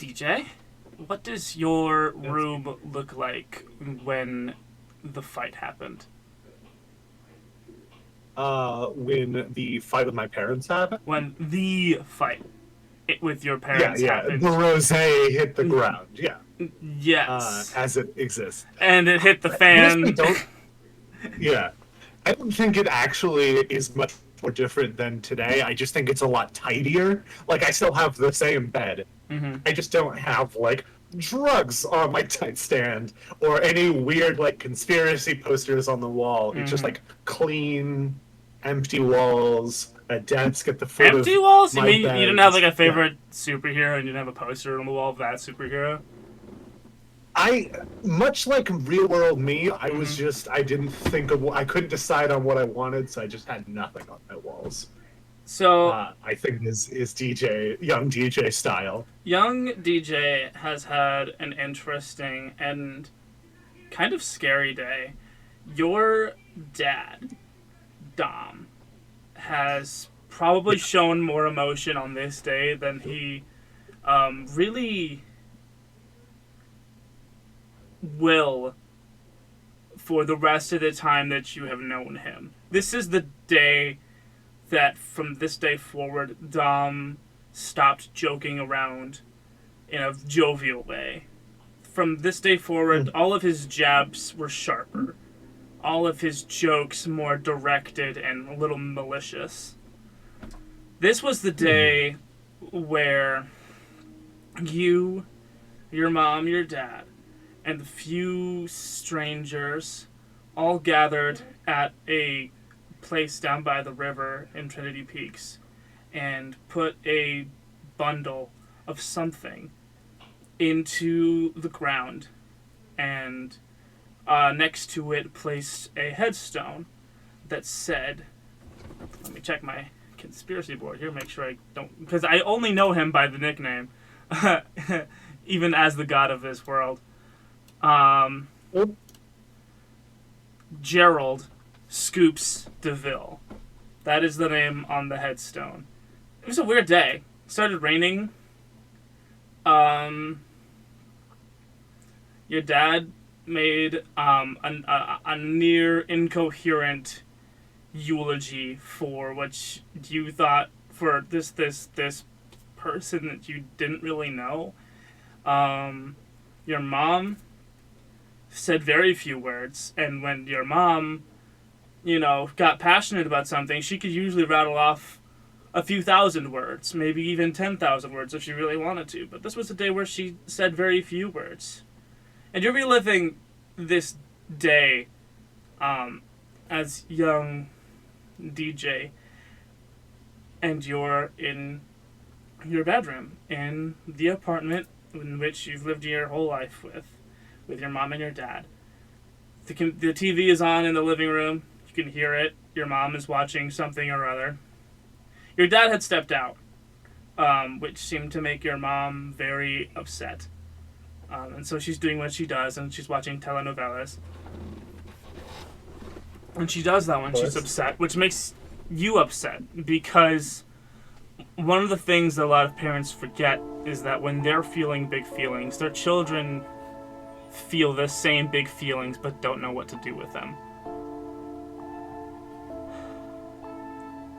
DJ, what does your room look like when the fight happened? When the fight with my parents happened? When the fight with your parents happened. The rosé hit the ground, yeah. Yes. As it exists. And it hit the fan. I don't think it actually is much more different than today. I just think it's a lot tidier. Like, I still have the same bed. Mm-hmm. I just don't have, like, drugs on my nightstand or any weird, like, conspiracy posters on the wall. It's just, like, clean, empty walls, a desk at the foot of empty walls? You my mean bed. you didn't have, like, a favorite superhero and you didn't have a poster on the wall of that superhero? Much like real world me, I was just, I couldn't decide on what I wanted, so I just had nothing on my walls. So I think is young DJ style. Young DJ has had an interesting and kind of scary day. Your dad, Dom, has probably shown more emotion on this day than he really will for the rest of the time that you have known him. This is the day that from this day forward, Dom stopped joking around in a jovial way. From this day forward, all of his jabs were sharper. All of his jokes more directed and a little malicious. This was the day where you, your mom, your dad, and the few strangers all gathered at a place down by the river in Trinity Peaks and put a bundle of something into the ground, and next to it placed a headstone that said, let me check my conspiracy board here, make sure I don't, because I only know him by the nickname, even as the god of this world. Gerald Scoops DeVille. That is the name on the headstone. It was a weird day. It started raining. Your dad made a near incoherent eulogy for what you thought for this person that you didn't really know. Your mom said very few words, and when your mom, got passionate about something, she could usually rattle off a few thousand words, maybe even 10,000 words if she really wanted to. But this was a day where she said very few words. And you're reliving this day as young DJ, and you're in your bedroom in the apartment in which you've lived your whole life with your mom and your dad. The TV is on in the living room. You can hear it. Your mom is watching something or other. Your dad had stepped out, which seemed to make your mom very upset. And so she's doing what she does, and she's watching telenovelas. And she does that when she's upset, which makes you upset, because one of the things that a lot of parents forget is that when they're feeling big feelings, their children feel the same big feelings but don't know what to do with them.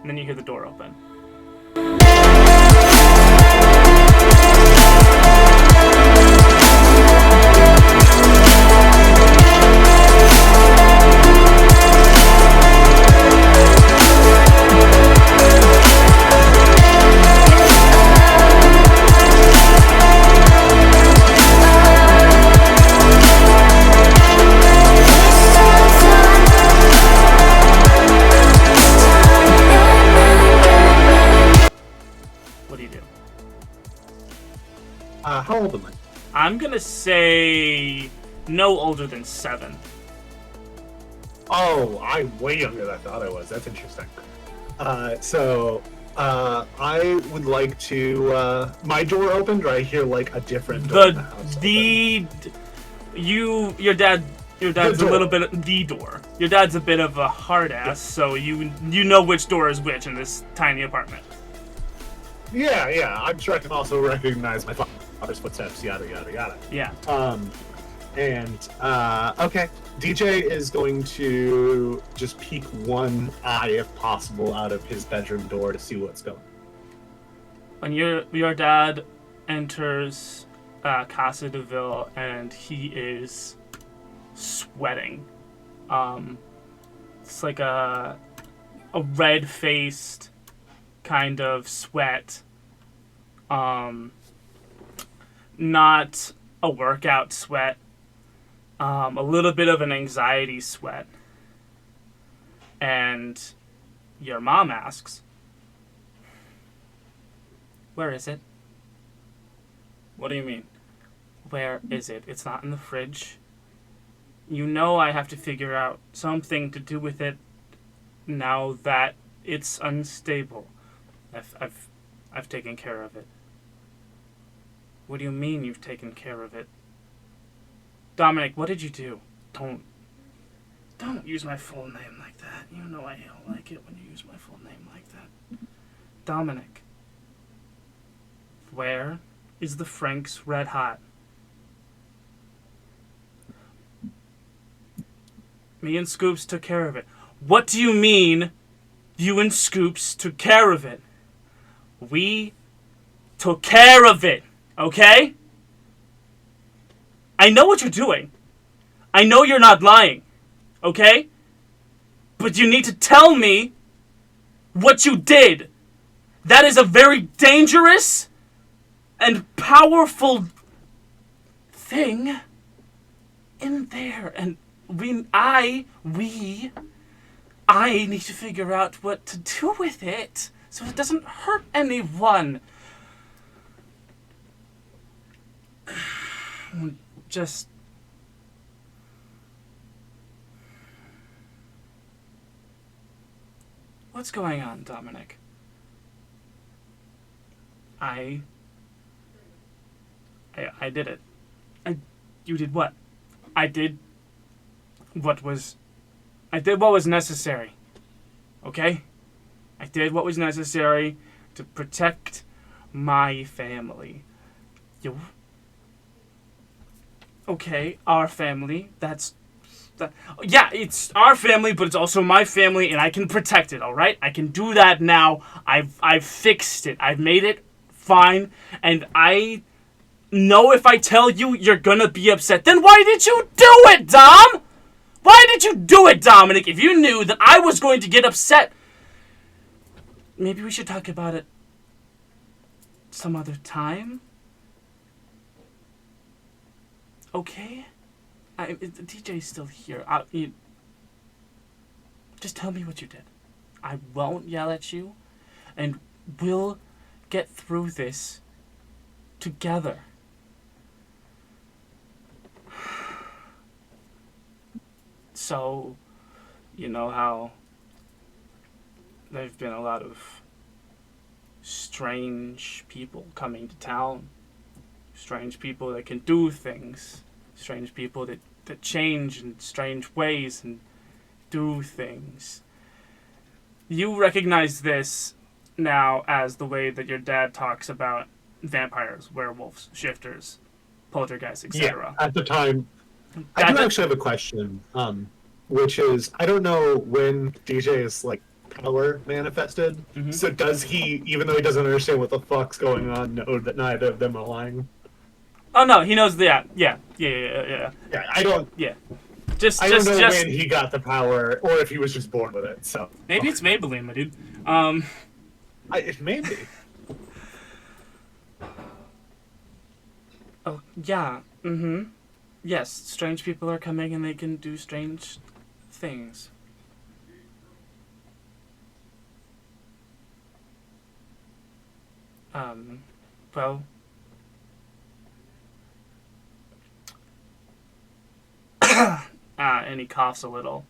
And then you hear the door open. How old am I? I'm gonna say no older than 7. Oh, I'm way younger than I thought I was. That's interesting. I would like to. My door opened, or I hear like a different door in the house. Your dad's a little bit the door. Your dad's a bit of a hard ass, so you know which door is which in this tiny apartment. Yeah. I'm sure I can also recognize my father. father's footsteps, yada yada yada. Yeah. Okay, DJ is going to just peek one eye, if possible, out of his bedroom door to see what's going. When your dad enters Casa de Ville, and he is sweating. It's like a red-faced kind of sweat. Not a workout sweat. A little bit of an anxiety sweat. And your mom asks, "Where is it?" "What do you mean?" "Where is it? It's not in the fridge. You know I have to figure out something to do with it now that it's unstable. I've taken care of it." "What do you mean you've taken care of it?" "Dominic, what did you do?" Don't use my full name like that. You know I don't like it when you use my full name like that. "Dominic, where is the Frank's Red Hot?" "Me and Scoops took care of it." "What do you mean you and Scoops took care of it?" "We took care of it, okay? I know what you're doing. I know you're not lying, okay? But you need to tell me what you did. That is a very dangerous and powerful thing in there. And I need to figure out what to do with it so it doesn't hurt anyone. Just... What's going on, Dominic? I did it. You did what? I did what was necessary. Okay? I did what was necessary to protect my family. Okay, our family. Yeah, it's our family, but it's also my family, and I can protect it, alright? I can do that now. I've fixed it. I've made it fine, and I know if I tell you, you're gonna be upset. Then why did you do it, Dom? Why did you do it, Dominic? If you knew that I was going to get upset, maybe we should talk about it some other time? Okay? The DJ's still here. Just tell me what you did. I won't yell at you, and we'll get through this together. So, you know how there've been a lot of strange people coming to town. Strange people that can do things. Strange people that change in strange ways and do things. You recognize this now as the way that your dad talks about vampires, werewolves, shifters, poltergeists, etc. Yeah, at the time. I do actually have a question, which is, I don't know when DJ's like power manifested. Mm-hmm. So does he, even though he doesn't understand what the fuck's going on, know that neither of them are lying? Oh no, he knows. Yeah. Yeah, I don't. Yeah. I don't know when he got the power, or if he was just born with it. So maybe it's Maybelline, my dude. Maybe. Oh yeah. Mm-hmm. Yes, strange people are coming and they can do strange things. Well... and he coughs a little.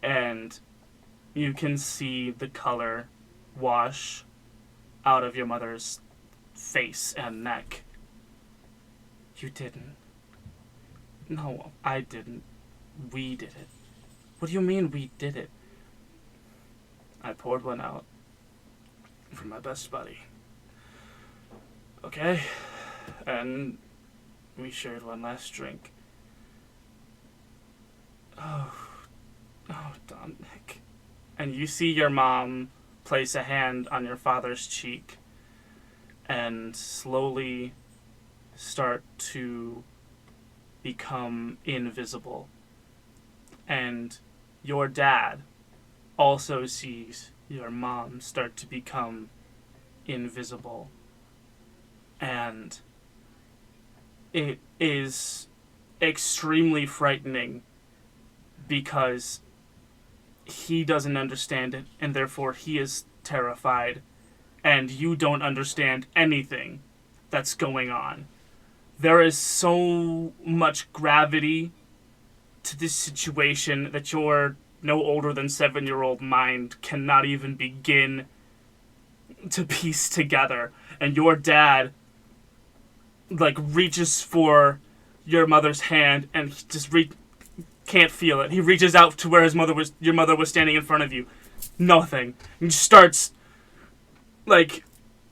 And you can see the color wash out of your mother's face and neck. You didn't. No, I didn't. We did it. What do you mean we did it? I poured one out for my best buddy. Okay? and we shared one last drink. Oh, Dominic. And you see your mom place a hand on your father's cheek and slowly start to become invisible. And your dad also sees your mom start to become invisible. And it is extremely frightening because he doesn't understand it, and therefore he is terrified, and you don't understand anything that's going on. There is so much gravity to this situation that your no older than 7-year-old mind cannot even begin to piece together. And your dad, like, reaches for your mother's hand and he just can't feel it. He reaches out to where your mother was standing in front of you. Nothing. And just starts, like,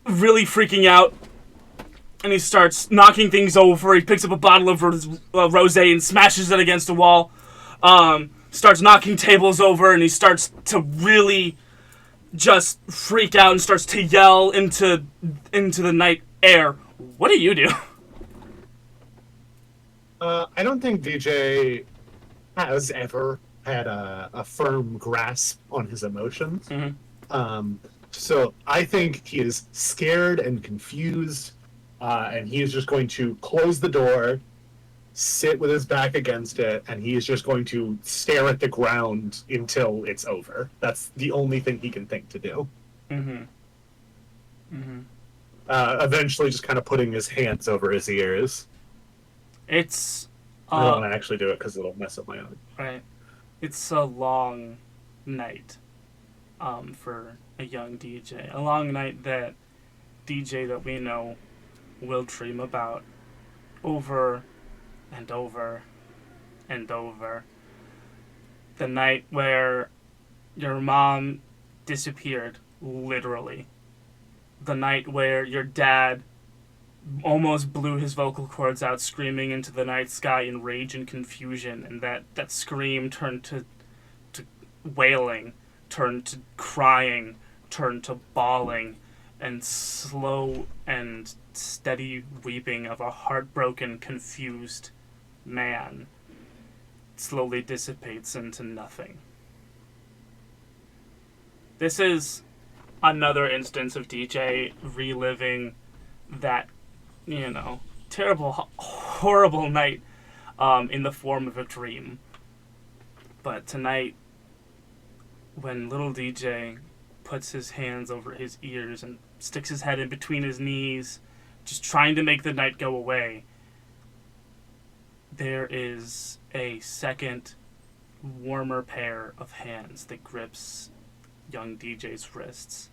really freaking out. And he starts knocking things over. He picks up a bottle of rosé and smashes it against a wall. Starts knocking tables over, and he starts to really just freak out and starts to yell into the night air. What do you do? I don't think DJ has ever had a firm grasp on his emotions. So I think he is scared and confused, and he is just going to close the door, sit with his back against it, and he is just going to stare at the ground until it's over. That's the only thing he can think to do. Eventually just kind of putting his hands over his ears. It's... I don't want to actually do it because it'll mess up my own. Right. It's a long night for a young DJ. A long night that DJ that we know will dream about over and over and over. The night where your mom disappeared, literally. The night where your dad almost blew his vocal cords out screaming into the night sky in rage and confusion, and that scream turned to wailing, turned to crying, turned to bawling, and slow and steady weeping of a heartbroken, confused man slowly dissipates into nothing. This is another instance of DJ reliving that, terrible, horrible night in the form of a dream. But tonight, when little DJ puts his hands over his ears and sticks his head in between his knees, just trying to make the night go away, there is a second, warmer pair of hands that grips young DJ's wrists.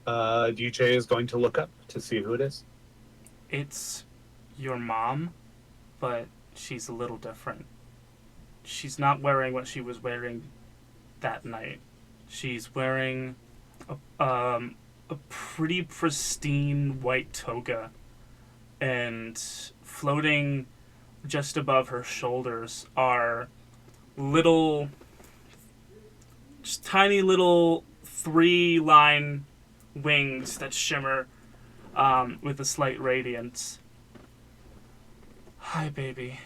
DJ is going to look up to see who it is. It's your mom, but she's a little different. She's not wearing what she was wearing that night. She's wearing a pretty pristine white toga, and floating just above her shoulders are just tiny little 3-line wings that shimmer with a slight radiance. Hi, baby.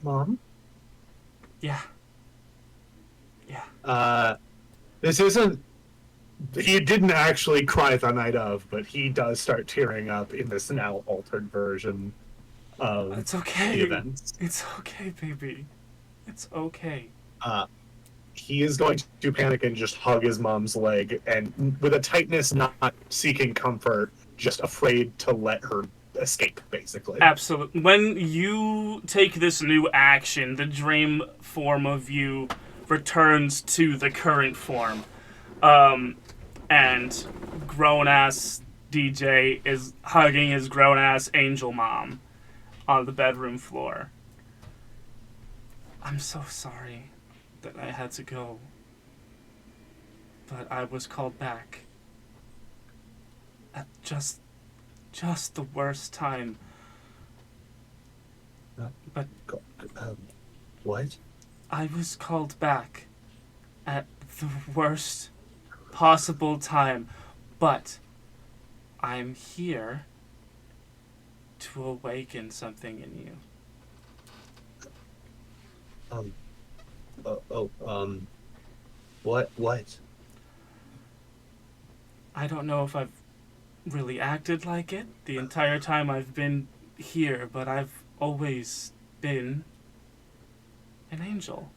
Mom? Yeah. This isn't... He didn't actually cry the night of, but he does start tearing up in this now altered version of It's okay. the events. It's okay, baby. It's okay. He is going to panic and just hug his mom's leg, and with a tightness not seeking comfort, just afraid to let her escape, basically. Absolutely. When you take this new action, the dream form of you returns to the current form. And grown-ass DJ is hugging his grown-ass angel mom on the bedroom floor. I'm so sorry that I had to go. but I was called back at just the worst time. But What? I was called back at the worst possible time, but I'm here to awaken something in you. Um. What? What? I don't know if I've really acted like it the entire time I've been here, but I've always been an angel.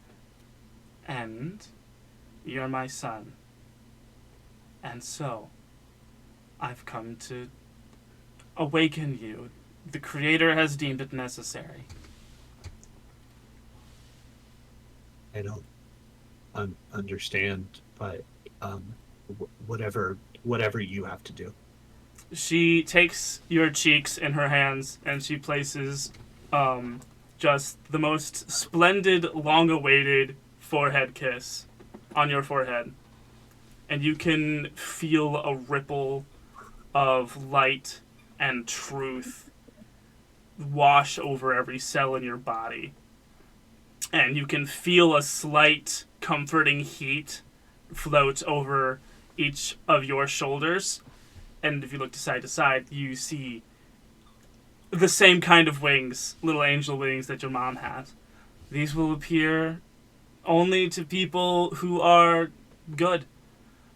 And you're my son. And so, I've come to awaken you. The Creator has deemed it necessary. I don't understand, but whatever you have to do. She takes your cheeks in her hands and she places just the most splendid, long-awaited forehead kiss on your forehead. And you can feel a ripple of light and truth wash over every cell in your body. And you can feel a slight comforting heat float over each of your shoulders. And if you look to side, you see the same kind of wings, little angel wings that your mom has. These will appear only to people who are good,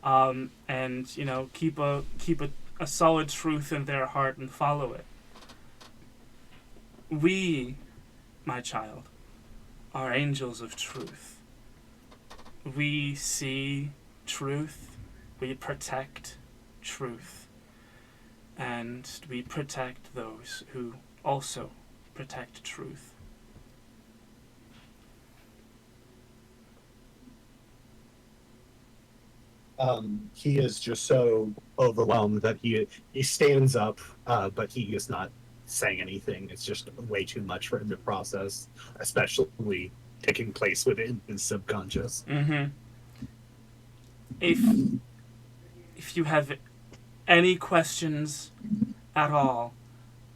and keep a solid truth in their heart and follow it. We, my child, are angels of truth. We see truth, we protect truth, and we protect those who also protect truth. He is just so overwhelmed that he stands up, but he is not saying anything. It's just way too much for him to process, especially taking place within his subconscious. Mm-hmm. If you have any questions at all,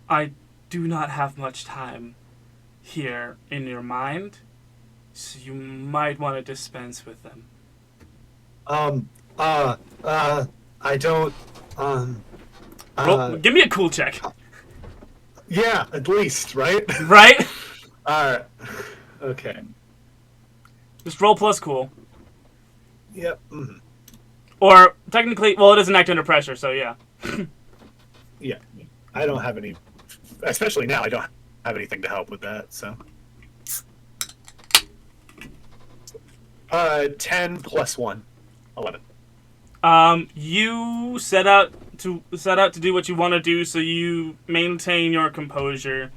I do not have much time here in your mind, so you might want to dispense with them. Um, uh, I don't, Give me a cool check. yeah, at least, right? Right? Alright. Okay. Just roll plus cool. Yep. Mm. Or, technically, well, it doesn't act under pressure, so yeah. Yeah. I don't have any, especially now, I don't have anything to help with that, so. 10 plus 1. 11. You set out to do what you want to do, so you maintain your composure,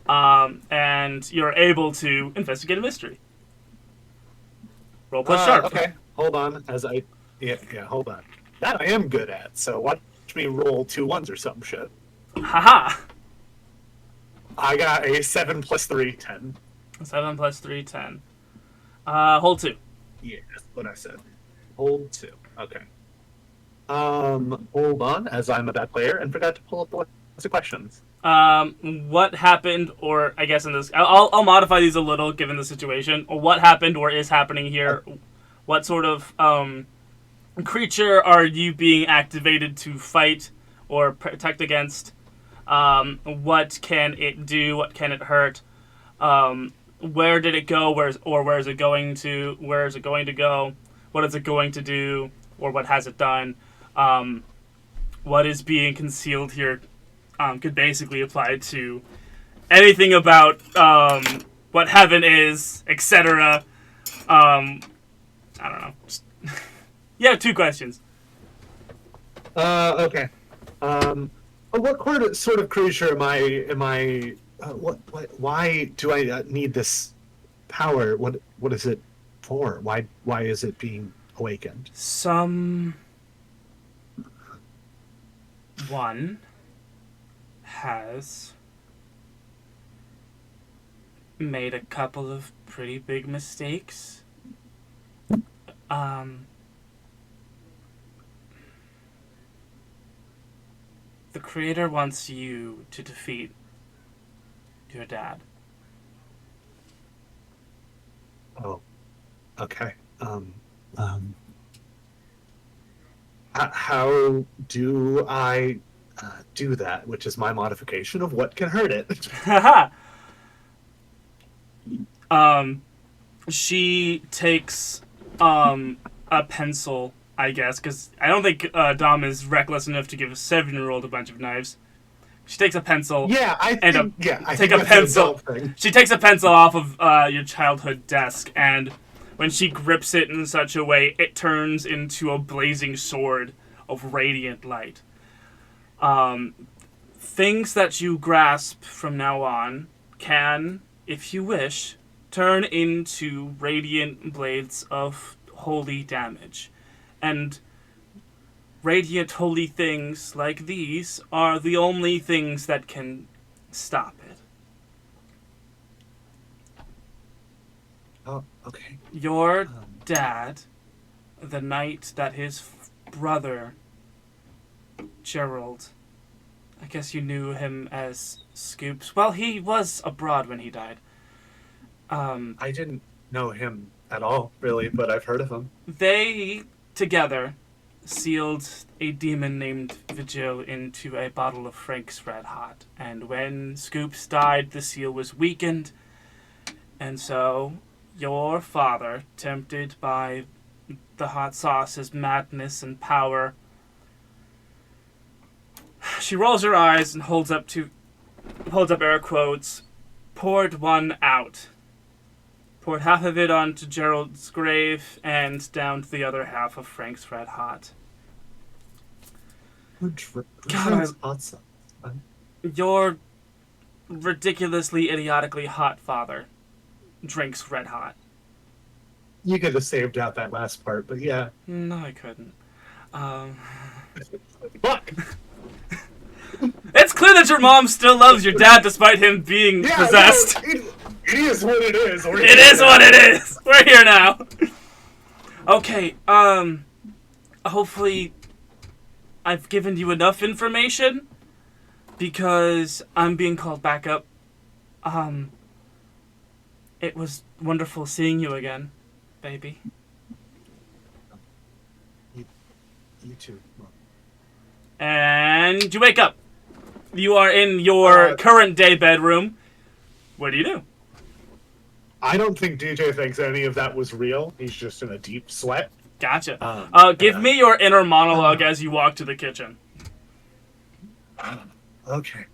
and you're able to investigate a mystery. Roll plus sharp. Okay. Hold on, yeah, hold on. That I am good at, so watch me roll 2 1s or some shit. Haha! I got a 7 plus 3, 10. 7 plus 3, 10. Hold 2. Yeah, that's what I said. Hold 2. Okay. Hold on, as I'm a bad player and forgot to pull up the list of questions. What happened, or I guess in this, I'll modify these a little given the situation. What happened or is happening here? What sort of creature are you being activated to fight or protect against? What can it do? What can it hurt? Where did it go? Where is it going to? Where is it going to go? What is it going to do? Or what has it done? What is being concealed here could basically apply to anything about what heaven is, etc. I don't know. Yeah, 2 questions. Okay. What sort of creature am I? Why do I need this power? What is it for? Why is it being awakened? Someone has made a couple of pretty big mistakes. The Creator wants you to defeat your dad. Oh, okay. Um, how do I do that? Which is my modification of what can hurt it. Haha! um, she takes a pencil, I guess, because I don't think Dom is reckless enough to give a 7-year-old a bunch of knives. She takes a pencil. Yeah, I and think. Yeah, I take think a that's pencil. an adult thing. She takes a pencil off of your childhood desk, and when she grips it in such a way, it turns into a blazing sword of radiant light. Things that you grasp from now on can, if you wish, turn into radiant blades of holy damage. And radiant holy things like these are the only things that can stop it. Oh, okay. Your dad, the night that his brother, Gerald, I guess you knew him as Scoops. Well, he was abroad when he died. I didn't know him at all, really, but I've heard of him. They, together, sealed a demon named Vigil into a bottle of Frank's Red Hot. And when Scoops died, the seal was weakened. And so, your father, tempted by the hot sauce's madness and power, she rolls her eyes and holds up air quotes, poured one out. Poured half of it onto Gerald's grave and down to the other half of Frank's Red Hot. Who God, drinks hot sauce? Your ridiculously, idiotically hot father drinks Red Hot. You could have saved out that last part, but yeah. No, I couldn't. Fuck! It's clear that your mom still loves your dad despite him being possessed. No, it is what it is. It is what it is. We're here now. Okay, hopefully I've given you enough information because I'm being called back up. It was wonderful seeing you again, baby. You too. And you wake up. You are in your current day bedroom. What do you do? I don't think DJ thinks any of that was real. He's just in a deep sweat. Gotcha. Give me your inner monologue as you walk to the kitchen. Okay.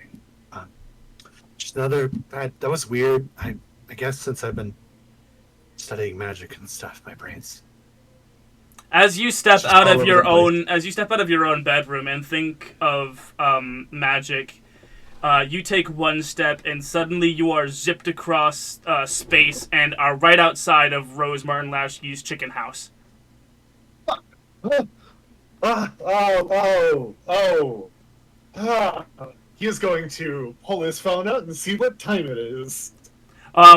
Just another. That was weird. I guess since I've been studying magic and stuff, my brain's. As you step out of your own bedroom and think of magic, you take one step and suddenly you are zipped across space and are right outside of Rose Martin Lashley's chicken house. He is going to pull his phone out and see what time it is.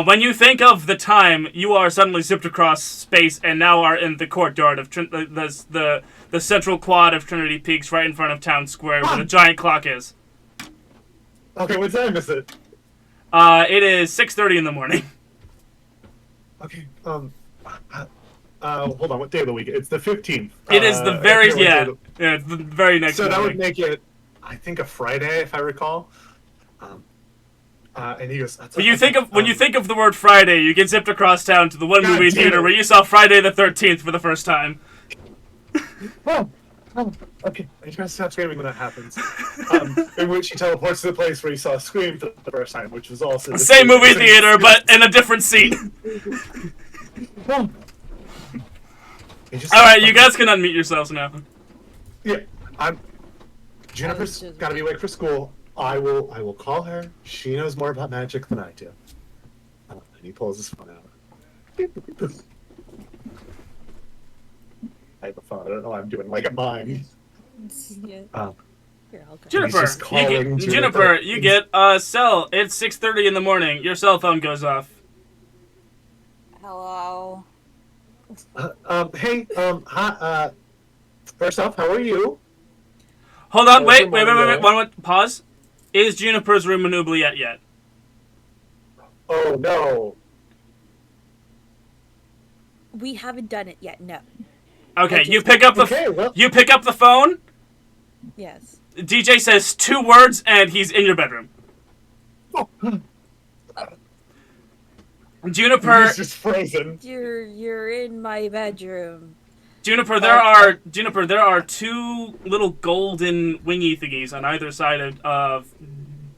When you think of the time, you are suddenly zipped across space and now are in the courtyard of the central quad of Trinity Peaks, right in front of Town Square, where the giant clock is. Okay, what time is it? It is 6:30 in the morning. Okay. Hold on. What day of the week? It's the 15th. It is the very it's the very next. So morning. that would make it, I think, a Friday, if I recall. And he goes. When you think of the word Friday, you get zipped across town to the one movie theater where you saw Friday the 13th for the first time. Oh, okay. I try to stop screaming when that happens. In which he teleports to the place where he saw Scream for the first time, which was also the same movie theater, but in a different seat. All right, you guys can unmute yourselves now. Yeah, Juniper's got to be awake for school. I will call her. She knows more about magic than I do. And he pulls his phone out. I have a phone. I don't know why I'm doing like a mime. Yeah. Here, I'll go. Juniper, you get a cell. It's 6:30 in the morning. Your cell phone goes off. Hello. Hey, hi, first off, how are you? Hold on, What's wait. your mind, One, pause. Is Juniper's room an oubliette yet? Oh no. We haven't done it yet. No. Okay, just- you pick up the you pick up the phone. Yes. DJ says 2 words, and he's in your bedroom. Juniper, He's just frozen. You're in my bedroom. Juniper, there are 2 little golden wingy thingies on either side of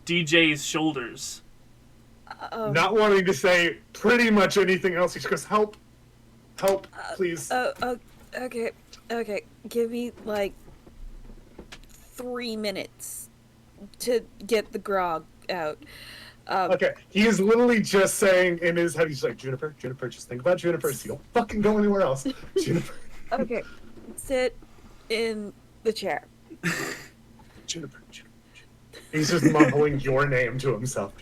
DJ's shoulders. Not wanting to say pretty much anything else, he just goes, help, please. Okay. Give me like 3 minutes to get the grog out. Okay, he is literally just saying in his head, he's like, Juniper, just think about Juniper, so you don't fucking go anywhere else. Juniper. Okay, sit in the chair. Juniper. He's just mumbling your name to himself.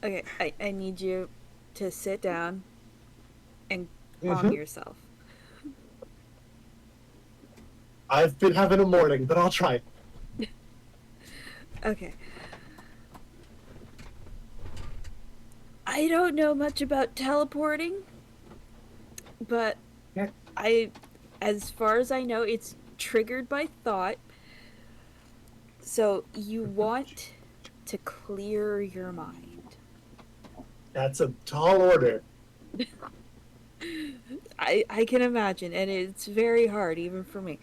Okay, I need you to sit down and calm yourself. I've been having a morning, but I'll try. Okay. I don't know much about teleporting, but as far as I know, it's triggered by thought. So you want to clear your mind. That's a tall order. I can imagine, and it's very hard even for me.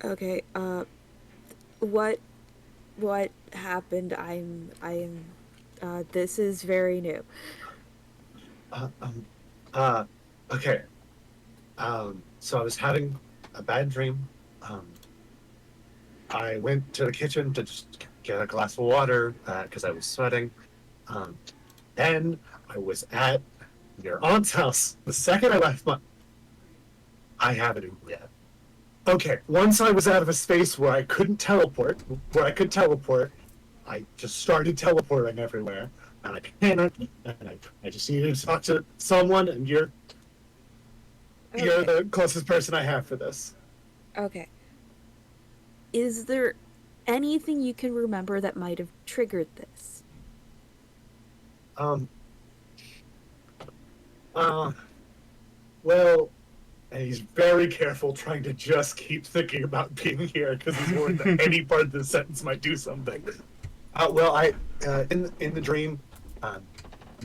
Okay, what happened? This is very new. Okay. So I was having a bad dream. I went to the kitchen to just get a glass of water, because I was sweating. Then I was at your aunt's house. The second I left I haven't yet. Okay, once I was out of a space where I couldn't teleport, I just started teleporting everywhere, and I panicked, and I just needed to talk to someone, and you're the closest person I have for this. Okay. Is there anything you can remember that might have triggered this? Well, and he's very careful trying to just keep thinking about being here because he's worried that any part of the sentence might do something. In the dream,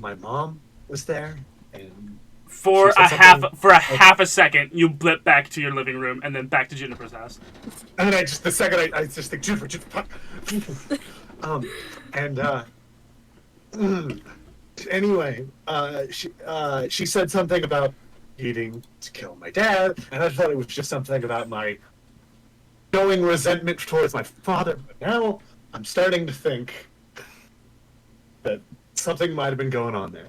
my mom was there, and for half a second, you blip back to your living room and then back to Juniper's house. And then I just think Juniper. Anyway, she said something about needing to kill my dad, and I thought it was just something about my showing resentment towards my father. But now I'm starting to think that something might have been going on there.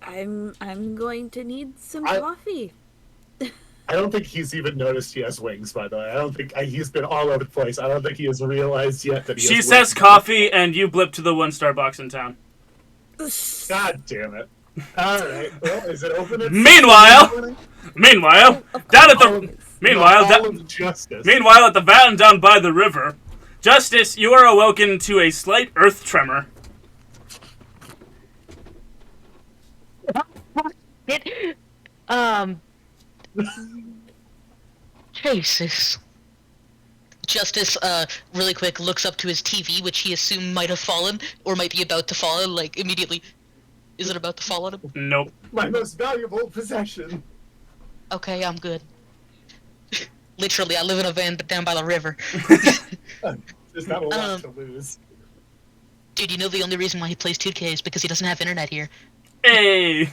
I'm going to need some coffee. I don't think he's even noticed he has wings, by the way. I don't think he's been all over the place. I don't think he has realized yet that he has wings. She says coffee, and you blip to the 1-star box in town. God damn it. Alright, well, is it open at Meanwhile, down at the... Justice. Meanwhile, at the van down by the river, Justice, you are awoken to a slight earth tremor. Jesus. Justice, really quick, looks up to his TV, which he assumed might have fallen, or might be about to fall, like, immediately. Is it about to fall on him? Nope. My most valuable possession. Okay, I'm good. Literally, I live in a van down by the river. There's not a lot to lose. Dude, you know the only reason why he plays 2K is because he doesn't have internet here. Hey!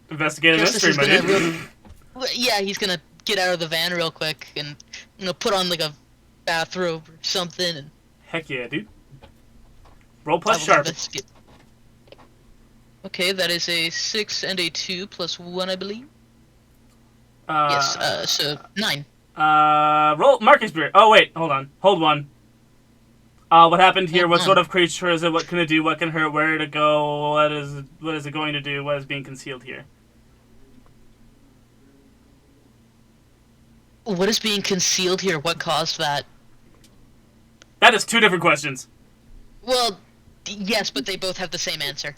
Investigative mystery, my dude. Yeah, he's gonna get out of the van real quick and put on like a bathrobe or something. And heck yeah, dude. Roll plus sharp. Okay, that is a 6 and a 2 plus 1, I believe. Yes, so 9. Roll Mark experience. Oh wait, hold on. Hold 1. What happened here? What Hold sort on. of creature is it? What can it do? What can hurt? Where to go? What is it going to do? What is being concealed here? What is being concealed here? What caused that? That is two different questions. Well, yes, but they both have the same answer.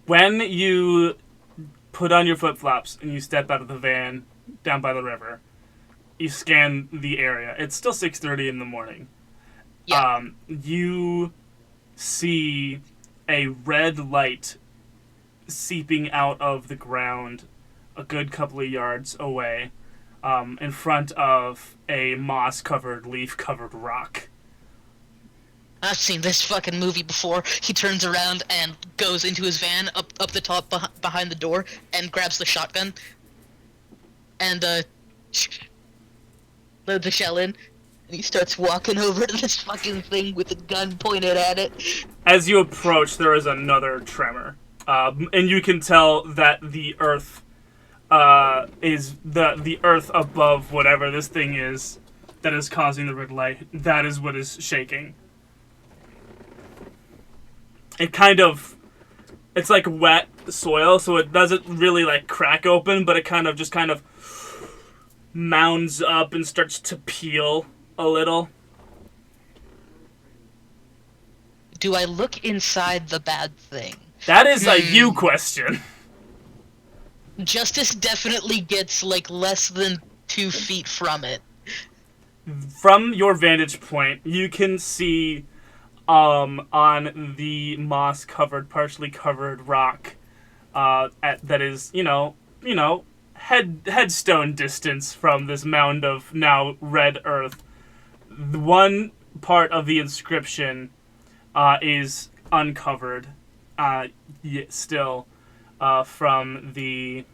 When you put on your flip-flops and you step out of the van down by the river, you scan the area. It's still 6:30 in the morning. Yeah. You see a red light seeping out of the ground a good couple of yards away, in front of a moss-covered, leaf-covered rock. I've seen this fucking movie before. He turns around and goes into his van up the top behind the door and grabs the shotgun and loads a shell in, and he starts walking over to this fucking thing with a gun pointed at it. As you approach, there is another tremor, and you can tell that the earth is the earth above whatever this thing is that is causing the red light. That is what is shaking. It's like wet soil, so it doesn't really like crack open, but it kind of mounds up and starts to peel a little. Do I look inside the bad thing? That is a you question. Justice definitely gets like less than 2 feet from it. From your vantage point, you can see on the moss-covered, partially covered rock that is, headstone distance from this mound of now red earth. The one part of the inscription is uncovered, still, from the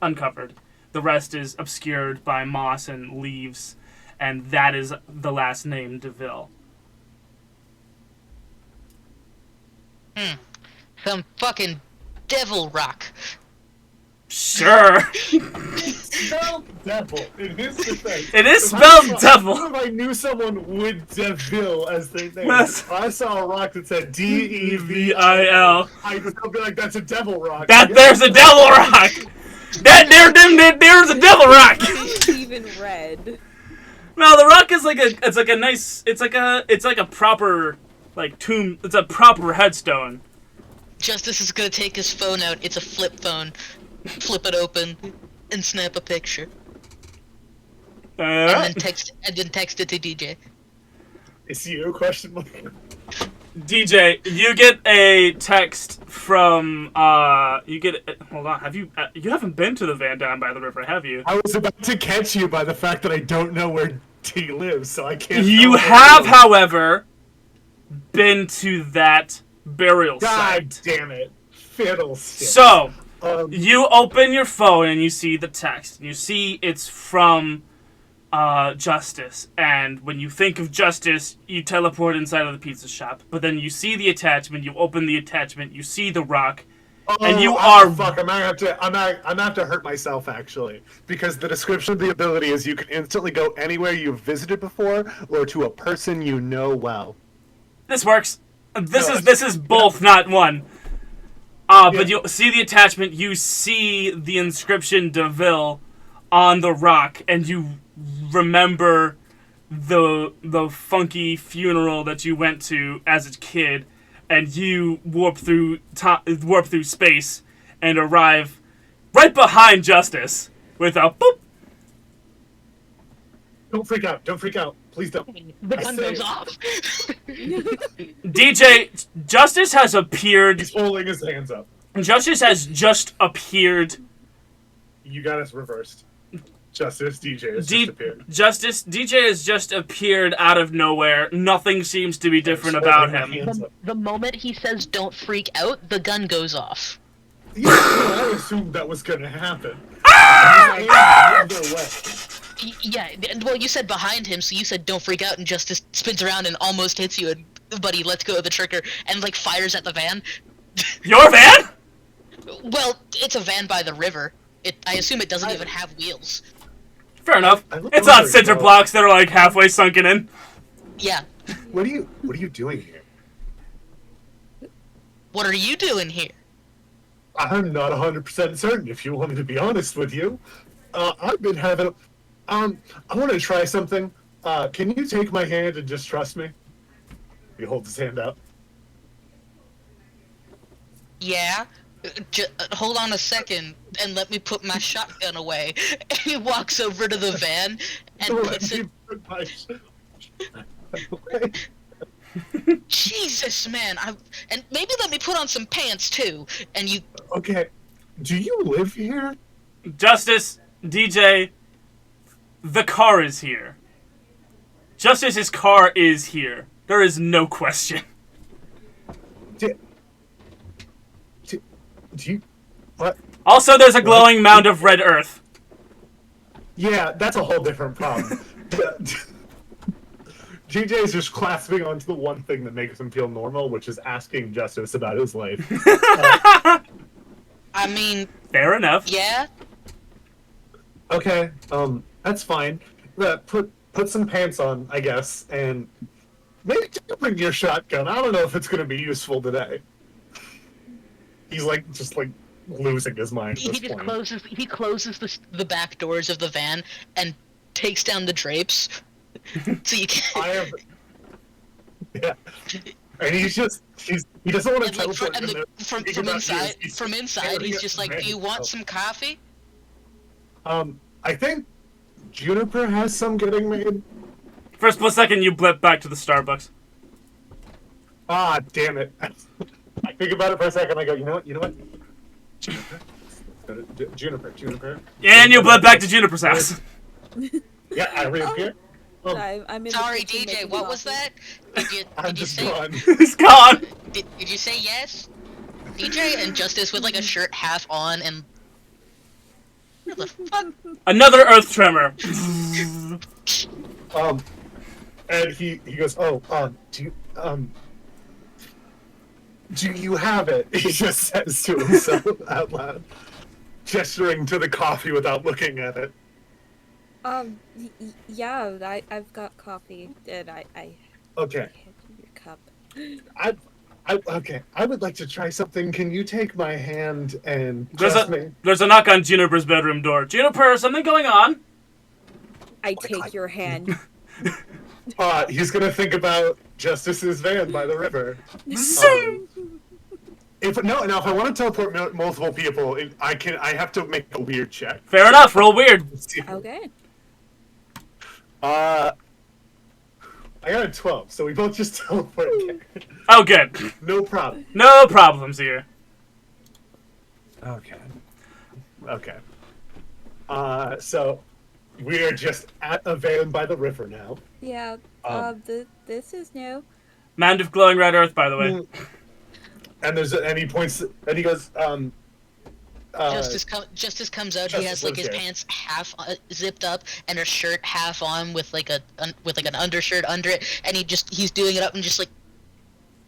uncovered. The rest is obscured by moss and leaves, and that is the last name, DeVille. Some fucking devil rock. Sure. Spelled devil. In his defense. It is If spelled devil. If I knew someone with Deville as their name, That's- I saw a rock that said DEVIL. DEVIL. I'd still be like, that's a devil rock. There's a devil rock. There's a devil rock. It's even red. No, the rock is it's like a proper like tomb. It's a proper headstone. Justice is gonna take his phone out. It's a flip phone. Flip it open and snap a picture. And then text it to DJ. It's you? Question mark. DJ, you get a text from hold on, you haven't been to the van down by the river, have you? I was about to catch you by the fact that I don't know where T lives, so I can't. You have, however, been to that burial God site. damn it. Fiddlesticks. So, you open your phone and you see the text. You see it's from Justice, and when you think of Justice, you teleport inside of the pizza shop. But then you see the attachment, you open the attachment, you see the rock, and you are... Fuck, I'm gonna have to hurt myself, actually. Because the description of the ability is you can instantly go anywhere you've visited before, or to a person you know well. This works. This is both, not one. But you see the attachment, you see the inscription DeVille on the rock, and you remember the funky funeral that you went to as a kid, and you warp through space and arrive right behind Justice with a boop. Don't freak out, please don't. The gun goes off. DJ, Justice has appeared. He's holding his hands up. Justice has just appeared. You got us reversed. Justice DJ has just appeared. DJ has just appeared out of nowhere. Nothing seems to be different about him. The moment he says "don't freak out," the gun goes off. Yeah, I assumed that was gonna happen. Yeah, well, you said behind him, so you said "don't freak out," and Justice spins around and almost hits you, and Buddy lets go of the trigger and like fires at the van. Your van? Well, it's a van by the river. I assume it doesn't even have wheels. Fair enough. I look It's on over, center so- blocks that are like halfway sunken in. Yeah. What are you doing here? What are you doing here? I'm not 100% certain, if you want me to be honest with you. I've been having... I want to try something. Can you take my hand and just trust me? He holds his hand out. Yeah. Hold on a second and let me put my shotgun away. And he walks over to the van and puts it. Jesus, man! And maybe let me put on some pants too. And you. Okay. Do you live here? Justice, DJ, the car is here. Justice's car is here. There is no question. Do you... What? Also, there's a glowing mound of red earth. Yeah, that's a whole different problem. GJ's just clasping onto the one thing that makes him feel normal, which is asking Justice about his life. I mean. Fair enough. Yeah. Okay, that's fine. Put some pants on, I guess, and maybe bring your shotgun. I don't know if it's going to be useful today. He's just losing his mind at this point. He closes the back doors of the van and takes down the drapes. So you can. Yeah. And he doesn't want to teleport. From inside, he's just like, "Do you want some coffee?" I think Juniper has some getting made. For a split second, you blip back to the Starbucks. Ah, damn it. I think about it for a second, I go, you know what? Juniper. And you blip back to Juniper's house. Yeah, I reappear. I'm in Sorry, the kitchen DJ. making What was coffee. that? I'm Did you just say? gone. He's gone. Did you say yes? DJ and Justice with like a shirt half on and. What the fuck? Another earth tremor. And he goes, do you have it? He just says to himself out loud, gesturing to the coffee without looking at it. Yeah, I've got coffee, and I Okay. hand you your cup. Okay. I would like to try something. Can you take my hand and trust me? There's a knock on Juniper's bedroom door. Juniper, something going on? I take your hand. He's gonna think about Justice's van by the river. Zing! If I want to teleport multiple people, I have to make a weird check. Fair enough. Roll weird. Okay. I got a 12, so we both just teleport there. Oh, good. No problem. No problems here. Okay. So we are just at a van by the river now. Yeah. This is new. Mound of glowing red earth, by the way. And he points, and he goes, Justice comes out. He has like his pants half zipped up and a shirt half on with like an undershirt under it, and he's doing it up and just like,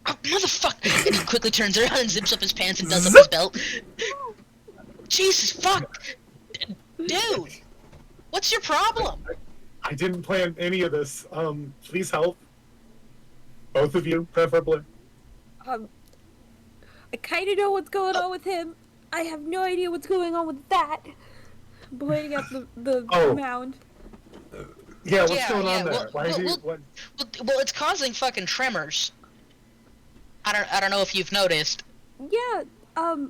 oh, motherfucker! And he quickly turns around and zips up his pants and does up his belt. Jesus fuck, dude, what's your problem? I didn't plan any of this. Please help. Both of you, preferably. I kind of know what's going on with him. I have no idea what's going on with that. I'm pointing at the mound. Yeah, what's going on there? Well, it's causing fucking tremors. I don't know if you've noticed. Yeah, I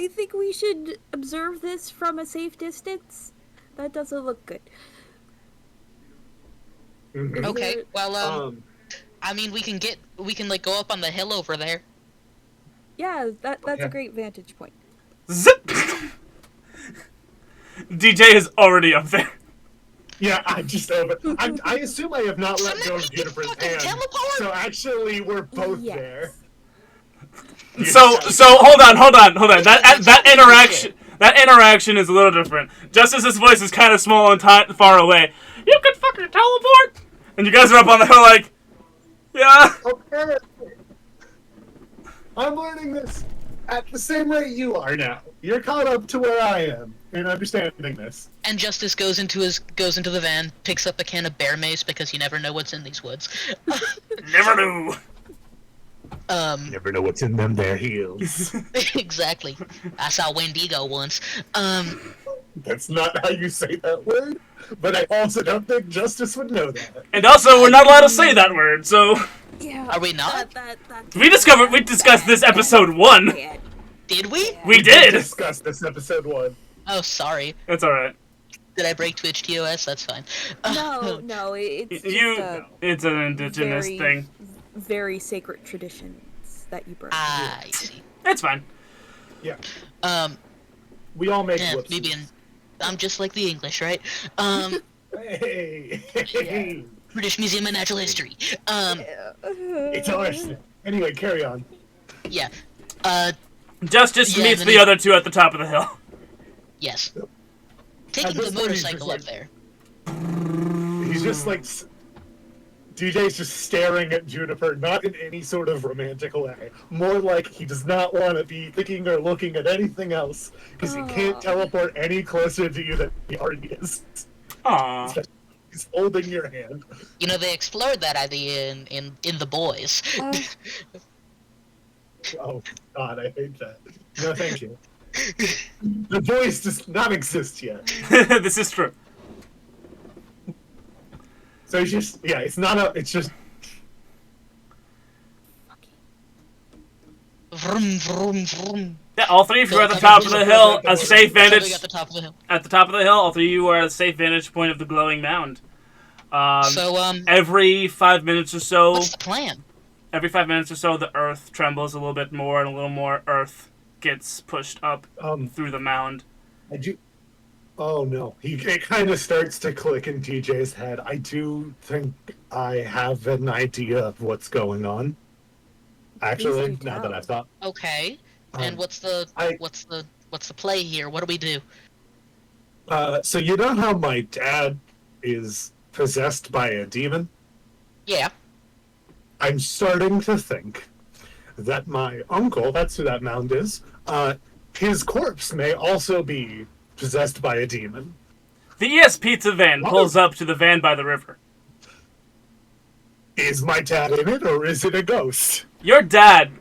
think we should observe this from a safe distance. That doesn't look good. Mm-hmm. Okay, well, I mean, we can like go up on the hill over there. Yeah, that's a great vantage point. Zip! DJ is already up there. Yeah, I assume I have not let go of Juniper's hand. Teleport! So actually, we're both there. So hold on. That interaction is a little different. Justice's voice is kind of small and far away. You can fucking teleport, and you guys are up on the hill like, yeah. Okay. I'm learning this at the same rate you are now. You're caught up to where I am. in understanding this. And Justice goes into the van, picks up a can of bear mace because you never know what's in these woods. Never knew. Never know what's in them there heels. Exactly. I saw Wendigo once. That's not how you say that word, but I also don't think Justice would know that. And also, we're not allowed to say that word, so... Yeah. Are we not? We discussed this episode 1. Did we? We did! Discuss this episode 1. Oh, sorry. That's alright. Did I break Twitch TOS? That's fine. No, it's just It's an indigenous thing. very sacred traditions that you burn. I see. It's fine. Yeah. We all make Yeah, whoops. maybe I'm just like the English, right? Hey. British Museum of Natural History. It's ours. Anyway, carry on. Yeah. Justice meets then the other two at the top of the hill. Yes. Taking the motorcycle up there. He's just like... DJ's just staring at Juniper, not in any sort of romantic way. More like he does not want to be thinking or looking at anything else, because he can't teleport any closer to you than he already is. Aww. He's holding your hand. You know, they explored that idea in The Boys. Oh, God, I hate that. No, thank you. The voice does not exist yet. This is true. So it's just, yeah, it's not a, it's just... Vroom, vroom, vroom. Yeah, all three of you are at the top of the hill, a safe vantage. At the top of the hill. At the top of the hill, all three of you are at a safe vantage point of the glowing mound. Every 5 minutes or so... What's the plan? Every 5 minutes or so, the earth trembles a little bit more, and a little more earth gets pushed up through the mound. Oh no, it kind of starts to click in TJ's head. I do think I have an idea of what's going on. Actually, now that I've thought. Okay. And what's the play here? What do we do? So you know how my dad is possessed by a demon? Yeah. I'm starting to think that my uncle, that's who that mound is, his corpse may also be possessed by a demon. The ES Pizza van pulls up to the van by the river. Is my dad in it, or is it a ghost? Your dad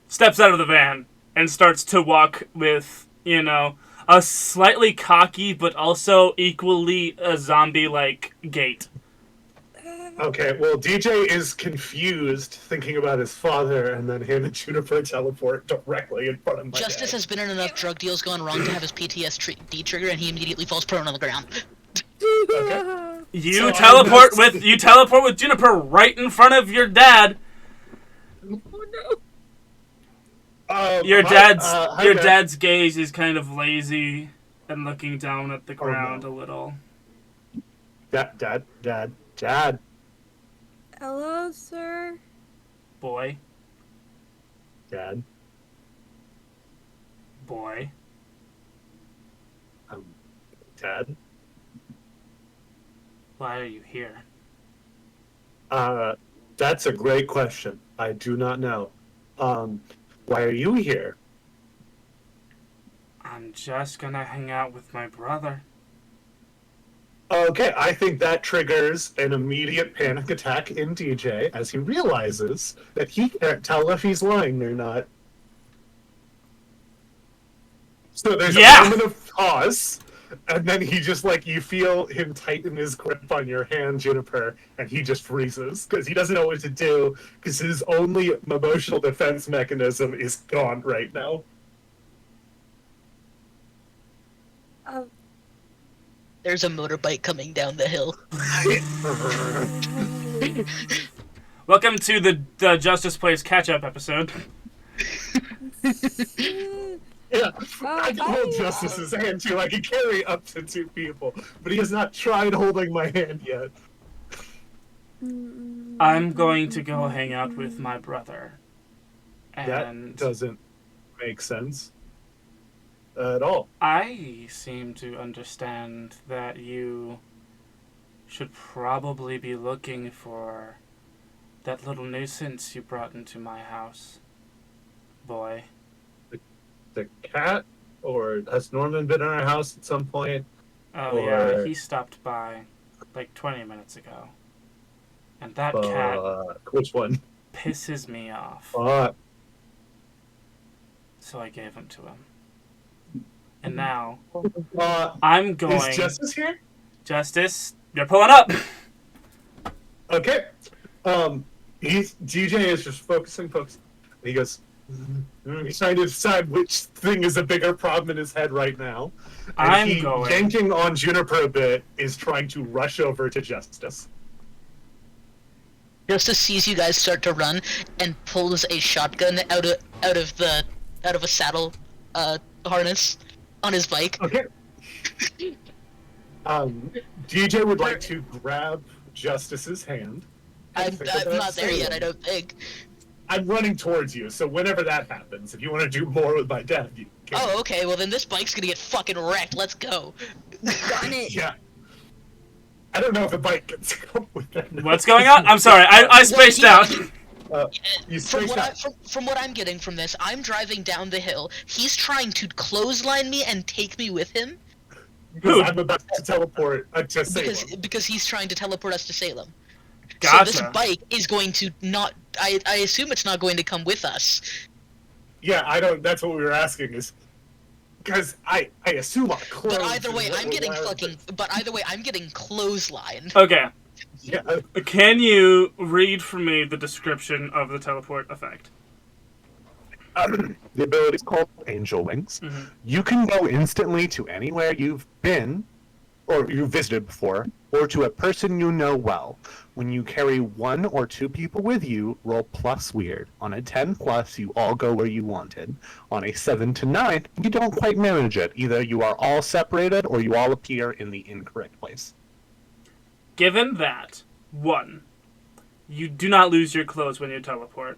steps out of the van and starts to walk with, a slightly cocky but also equally a zombie-like gait. Okay, well, DJ is confused, thinking about his father, and then him and Juniper teleport directly in front of my Justice dad. has been in enough drug deals gone wrong to have his PTSD trigger, and he immediately falls prone on the ground. Okay. You teleport with Juniper right in front of your dad. Oh no. Your Dad. dad's gaze is kind of lazy and looking down at the ground a little. Dad. Hello, sir. Boy. Dad. Boy. Dad. Why are you here? That's a great question. I do not know. Why are you here? I'm just gonna hang out with my brother. Okay, I think that triggers an immediate panic attack in DJ as he realizes that he can't tell if he's lying or not. So there's a moment of pause, and then he just, you feel him tighten his grip on your hand, Juniper, and he just freezes, because he doesn't know what to do, because his only emotional defense mechanism is gone right now. There's a motorbike coming down the hill. Welcome to the Justice Plays catch-up episode. Yeah, I can hold Justice's hand too. I can carry up to 2 people, but he has not tried holding my hand yet. I'm going to go hang out with my brother. That doesn't make sense at all. I seem to understand that you should probably be looking for that little nuisance you brought into my house, boy. The cat? Or has Norman been in our house at some point? Oh, yeah, he stopped by like 20 minutes ago. And that cat Which one? pisses me off. So I gave him to him. And now, I'm going... Is Justice here? Justice, you're pulling up! Okay. DJ is just focusing. And he goes, he's trying to decide which thing is a bigger problem in his head right now. And yanking on Juniper a bit, is trying to rush over to Justice. Justice sees you guys start to run and pulls a shotgun out of a saddle harness on his bike. Okay. DJ would like to grab Justice's hand. I'm not there yet, I don't think. I'm running towards you, so whenever that happens, if you want to do more with my death, you can. Oh, okay, well then this bike's gonna get fucking wrecked, let's go. Got it. Yeah. I don't know if the bike can go with that. What's going on? I'm sorry, I spaced out. You spaced out. From what I'm getting from this, I'm driving down the hill. He's trying to clothesline me and take me with him. Because I'm about to teleport to Salem. Because he's trying to teleport us to Salem. Gotcha. So this bike is going to not... I assume it's not going to come with us. Yeah, I don't... That's what we were asking is... Because I assume our clothes... But either way, I'm getting clotheslined. Okay. Yeah. Can you read for me the description of the teleport effect? The ability is called Angel Wings. Mm-hmm. You can go instantly to anywhere you've been, or you visited before, or to a person you know well. When you carry 1 or 2 people with you, roll plus weird. On a 10+, you all go where you wanted. On a 7 to 9, you don't quite manage it. Either you are all separated, or you all appear in the incorrect place. Given that, 1, you do not lose your clothes when you teleport.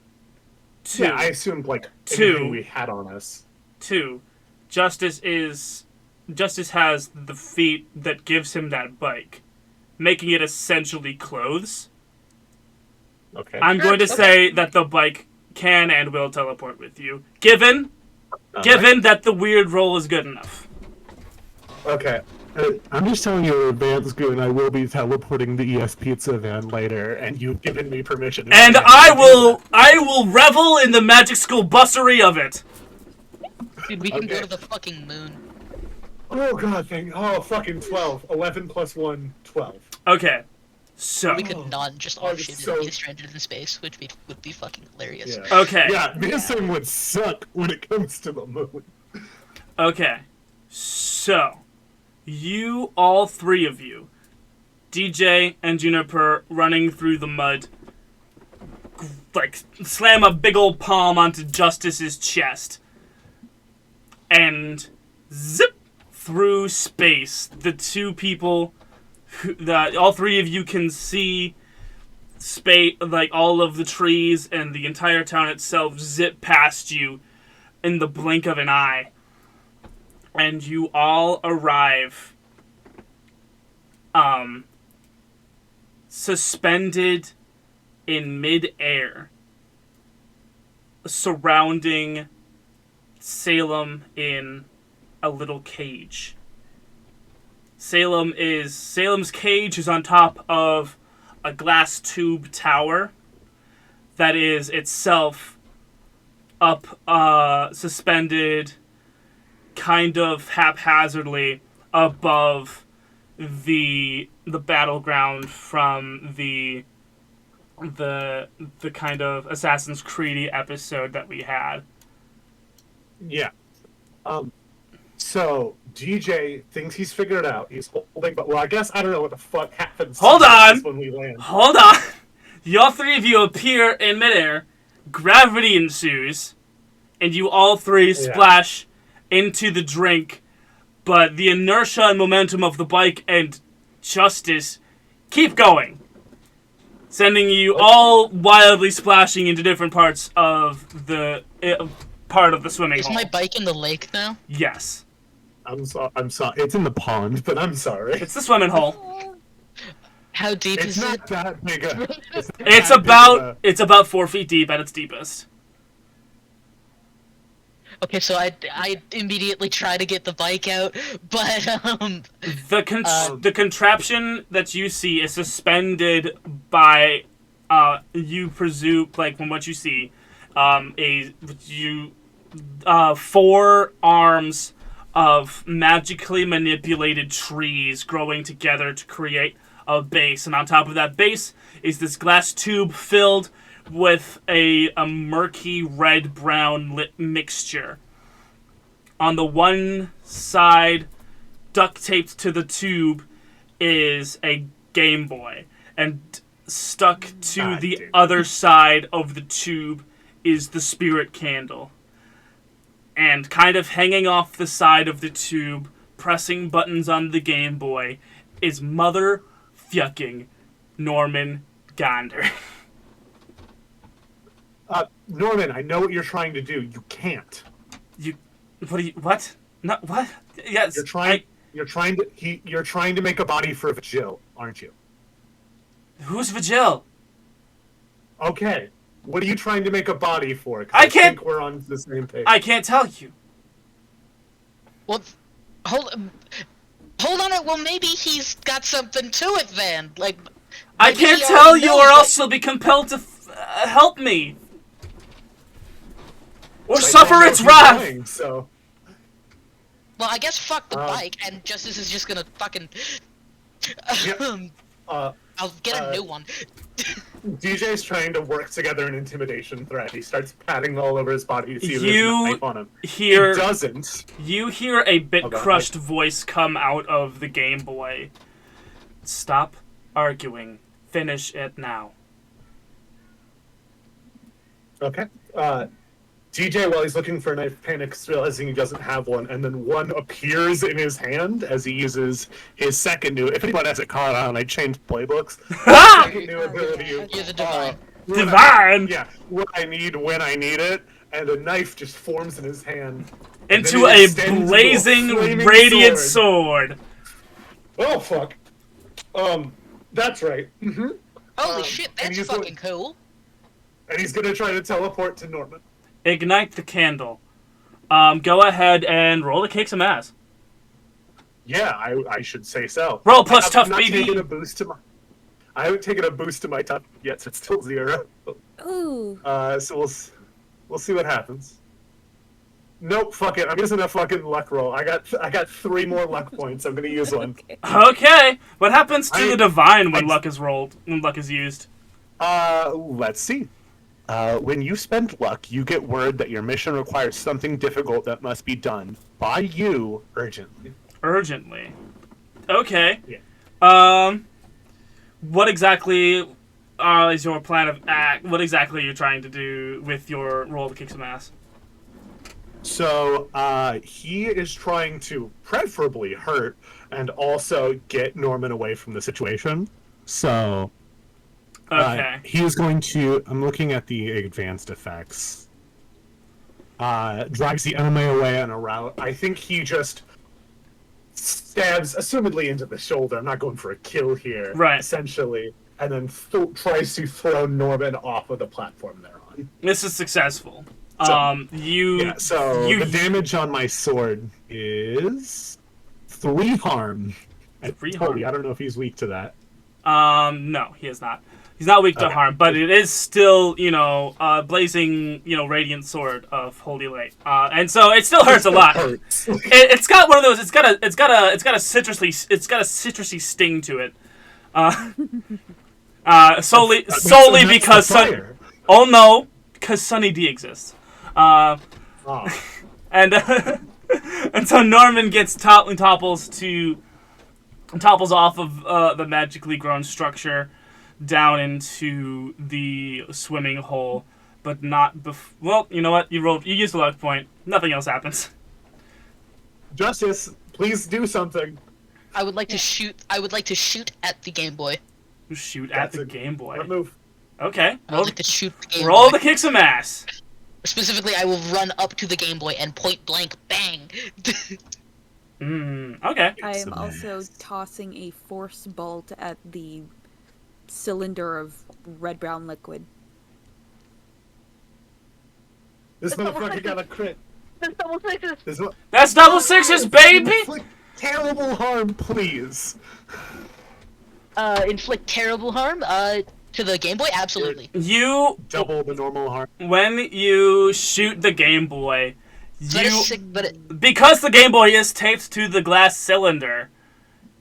2, yeah, I assumed, like, 2, anything we had on us. 2, Justice has the feat that gives him that bike, making it essentially clothes. Okay. I'm going to say that the bike can and will teleport with you, given that the weird roll is good enough. Okay. I'm just telling you in advance, Goon, I will be teleporting the ES Pizza van later, and you've given me permission. And I will revel in the magic school bussery of it. Dude, we can go to the fucking moon. Oh god, fucking 12. 11 plus 1, 12. Okay, so... We could not just offshoot and be stranded in space, which would be fucking hilarious. Yeah. Okay. Yeah, missing would suck when it comes to the moon. Okay, so... all 3 of you, DJ and Juniper, running through the mud, like, slam a big old palm onto Justice's chest, and zip through space. The 2 people, all 3 of you can see space, like, all of the trees and the entire town itself zip past you in the blink of an eye. And you all arrive, suspended in mid-air, surrounding Salem in a little cage. Salem's cage is on top of a glass tube tower that is itself up, suspended kind of haphazardly above the battleground from the kind of Assassin's Creed episode that we had. Yeah. So DJ thinks he's figured it out. He's holding, but I guess I don't know what the fuck happens. Hold on. When we land. Hold on. All 3 of you appear in midair. Gravity ensues, and you all 3 splash into the drink, but the inertia and momentum of the bike and Justice keep going, sending you all wildly splashing into different parts of the swimming hole. Is my bike in the lake now? Yes. I'm sorry. It's in the pond, but I'm sorry. It's the swimming hole. How deep is it? It's not that big. It's about 4 feet deep at its deepest. Okay, so I immediately try to get the bike out, but The contraption that you see is suspended by, you presume, like from what you see, four arms of magically manipulated trees growing together to create a base, and on top of that base is this glass tube filled with a murky red-brown lit mixture. On the one side, duct taped to the tube, is a Game Boy, and stuck to the other side of the tube is the spirit candle. And kind of hanging off the side of the tube, pressing buttons on the Game Boy, is motherfucking Norman Gonder. Norman, I know what you're trying to do. You can't. What? No, what? Yes. You're trying to make a body for Jill, aren't you? Who's Vigil? Okay. What are you trying to make a body for? I can't. Think we're on the same page. I can't tell you. well, hold on it. Well, maybe he's got something to it then. Like, I can't tell you, or else you'll be compelled to help me, or suffer its wrath. Doing, so. Well, I guess fuck the bike, and Justice is just gonna fucking. I'll get a new one. DJ's trying to work together an intimidation threat. He starts patting all over his body to see if there's a knife on him. He doesn't. You hear a bit-crushed voice come out of the Game Boy. Stop arguing. Finish it now. Okay. DJ, while he's looking for a knife, panics, realizing he doesn't have one, and then one appears in his hand as he uses his second new... If anyone hasn't caught on, I changed playbooks. Second new ability. You're the divine. Divine! Yeah, what I need when I need it, and a knife just forms in his hand. Into a blazing, radiant sword. Oh, fuck. That's right. Mm-hmm. Holy shit, that's fucking cool. And he's gonna try to teleport to Norman. Ignite the candle. Go ahead and roll to kick some ass. Yeah, I should say so. Roll plus tough, not baby. Taken a boost to my, I haven't taken a boost to my tough yet, so it's still 0. Ooh. So we'll see what happens. Nope, fuck it. I'm using a fucking luck roll. I got 3 more luck points. I'm gonna use one. Okay. What happens to the divine when luck is rolled? When luck is used? Let's see. When you spend luck, you get word that your mission requires something difficult that must be done by you urgently. Urgently. Okay. Yeah. What exactly is your plan of act? What exactly are you trying to do with your roll to kick some ass? So, he is trying to preferably hurt and also get Norman away from the situation. So... Okay. He is going to... I'm looking at the advanced effects. Drives the enemy away on a route. I think he just stabs, assumedly, into the shoulder. I'm not going for a kill here. Right. Essentially. And then tries to throw Norman off of the platform they're on. This is successful. So, the damage on my sword is 3 harm. 3 harm. I don't know if he's weak to that. No, he is not. He's not weak to harm, but it is still, blazing, radiant sword of holy light, and so it still hurts a lot. It's got one of those. It's got a citrusy sting to it. Solely because because Sunny D exists. And so Norman gets topples off of the magically grown structure down into the swimming hole, but not well, you know what? You used a luck point. Nothing else happens. Justice, please do something. I would like to shoot at the Game Boy. Shoot at the Game Boy. What move? Okay. I would like to shoot the Game Boy. Roll to kick some ass. Specifically, I will run up to the Game Boy and point blank bang. Okay. I am also tossing a force bolt at the cylinder of red-brown liquid. This motherfucker got a crit. That's double sixes. This is what- That's double sixes, baby! Inflict terrible harm, please. Inflict terrible harm? To the Game Boy? Absolutely. You, Double the normal harm. when you shoot the Game Boy, So that is sick, because the Game Boy is taped to the glass cylinder,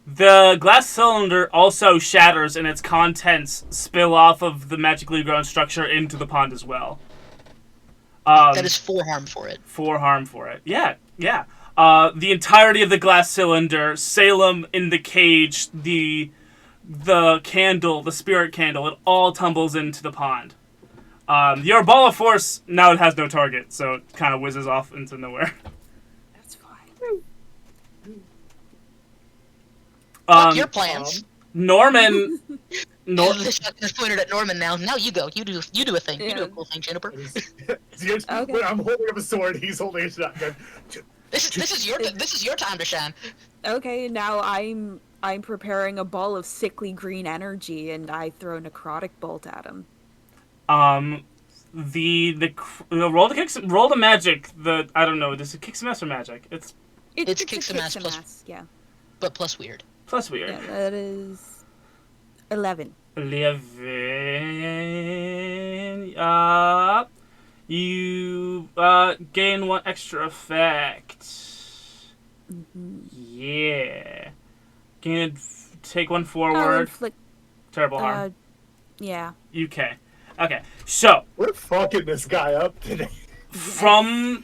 the glass cylinder also shatters and its contents spill off of the magically grown structure into the pond as well. that is 4 harm for it. 4 harm for it. Yeah. The entirety of the glass cylinder, Salem in the cage, the candle, the spirit candle, it all tumbles into the pond. Your ball of force, now it has no target, so it kind of whizzes off into nowhere. That's fine. Fuck your plans. Norman... The shotgun is pointed at Norman now. Now you go. You do a thing. You do a Yeah. cool thing, Juniper. Okay. When I'm holding up a sword, he's holding a shotgun. This is your time to shine. Okay, now I'm preparing a ball of sickly green energy, and I throw a necrotic bolt at him. Roll the magic. I don't know. Does it kick some ass or magic? It's a kick some ass plus- ass, yeah. But plus weird. Plus weird. Yeah, that is 11. 11. You gain 1 extra effect. Yeah. Take 1 I'll forward. inflict, Terrible harm. yeah. Okay. So We're fucking this guy up today. from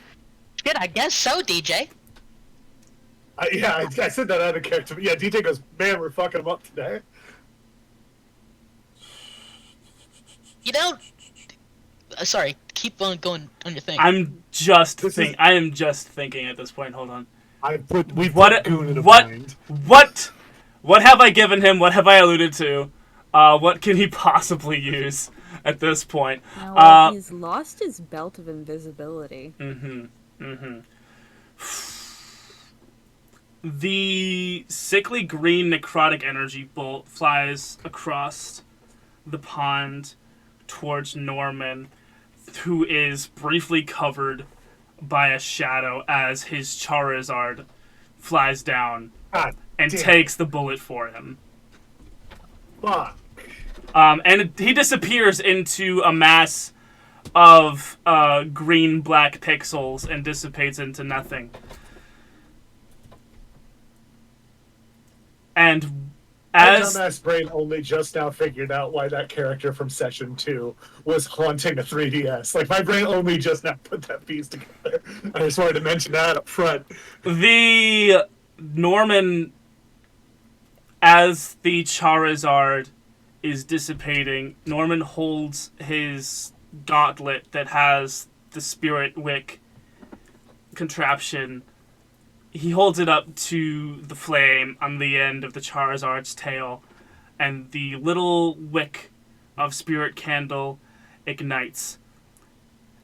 Shit, I guess so, DJ. I said that out of character. Yeah, DJ goes, man, we're fucking him up today. You know. Sorry. Keep on going on your thing. I am just thinking at this point. Hold on. We've What? put Goon in a What? bind. What have I given him? What have I alluded to? What can he possibly use at this point? Now, he's lost his belt of invisibility. The sickly green necrotic energy bolt flies across the pond towards Norman, who is briefly covered by a shadow as his Charizard flies down God and damn. takes the bullet for him. Fuck. And he disappears into a mass of green-black pixels and dissipates into nothing. And My as dumbass brain only just now figured out why that character from Session 2 was haunting a 3DS. Like, my brain only just now put that piece together. I just wanted to mention that up front. the Norman, as the Charizard is dissipating, Norman holds his gauntlet that has the Spirit Wick contraption. He holds it up to the flame on the end of the Charizard's tail, and the little wick of Spirit Candle ignites.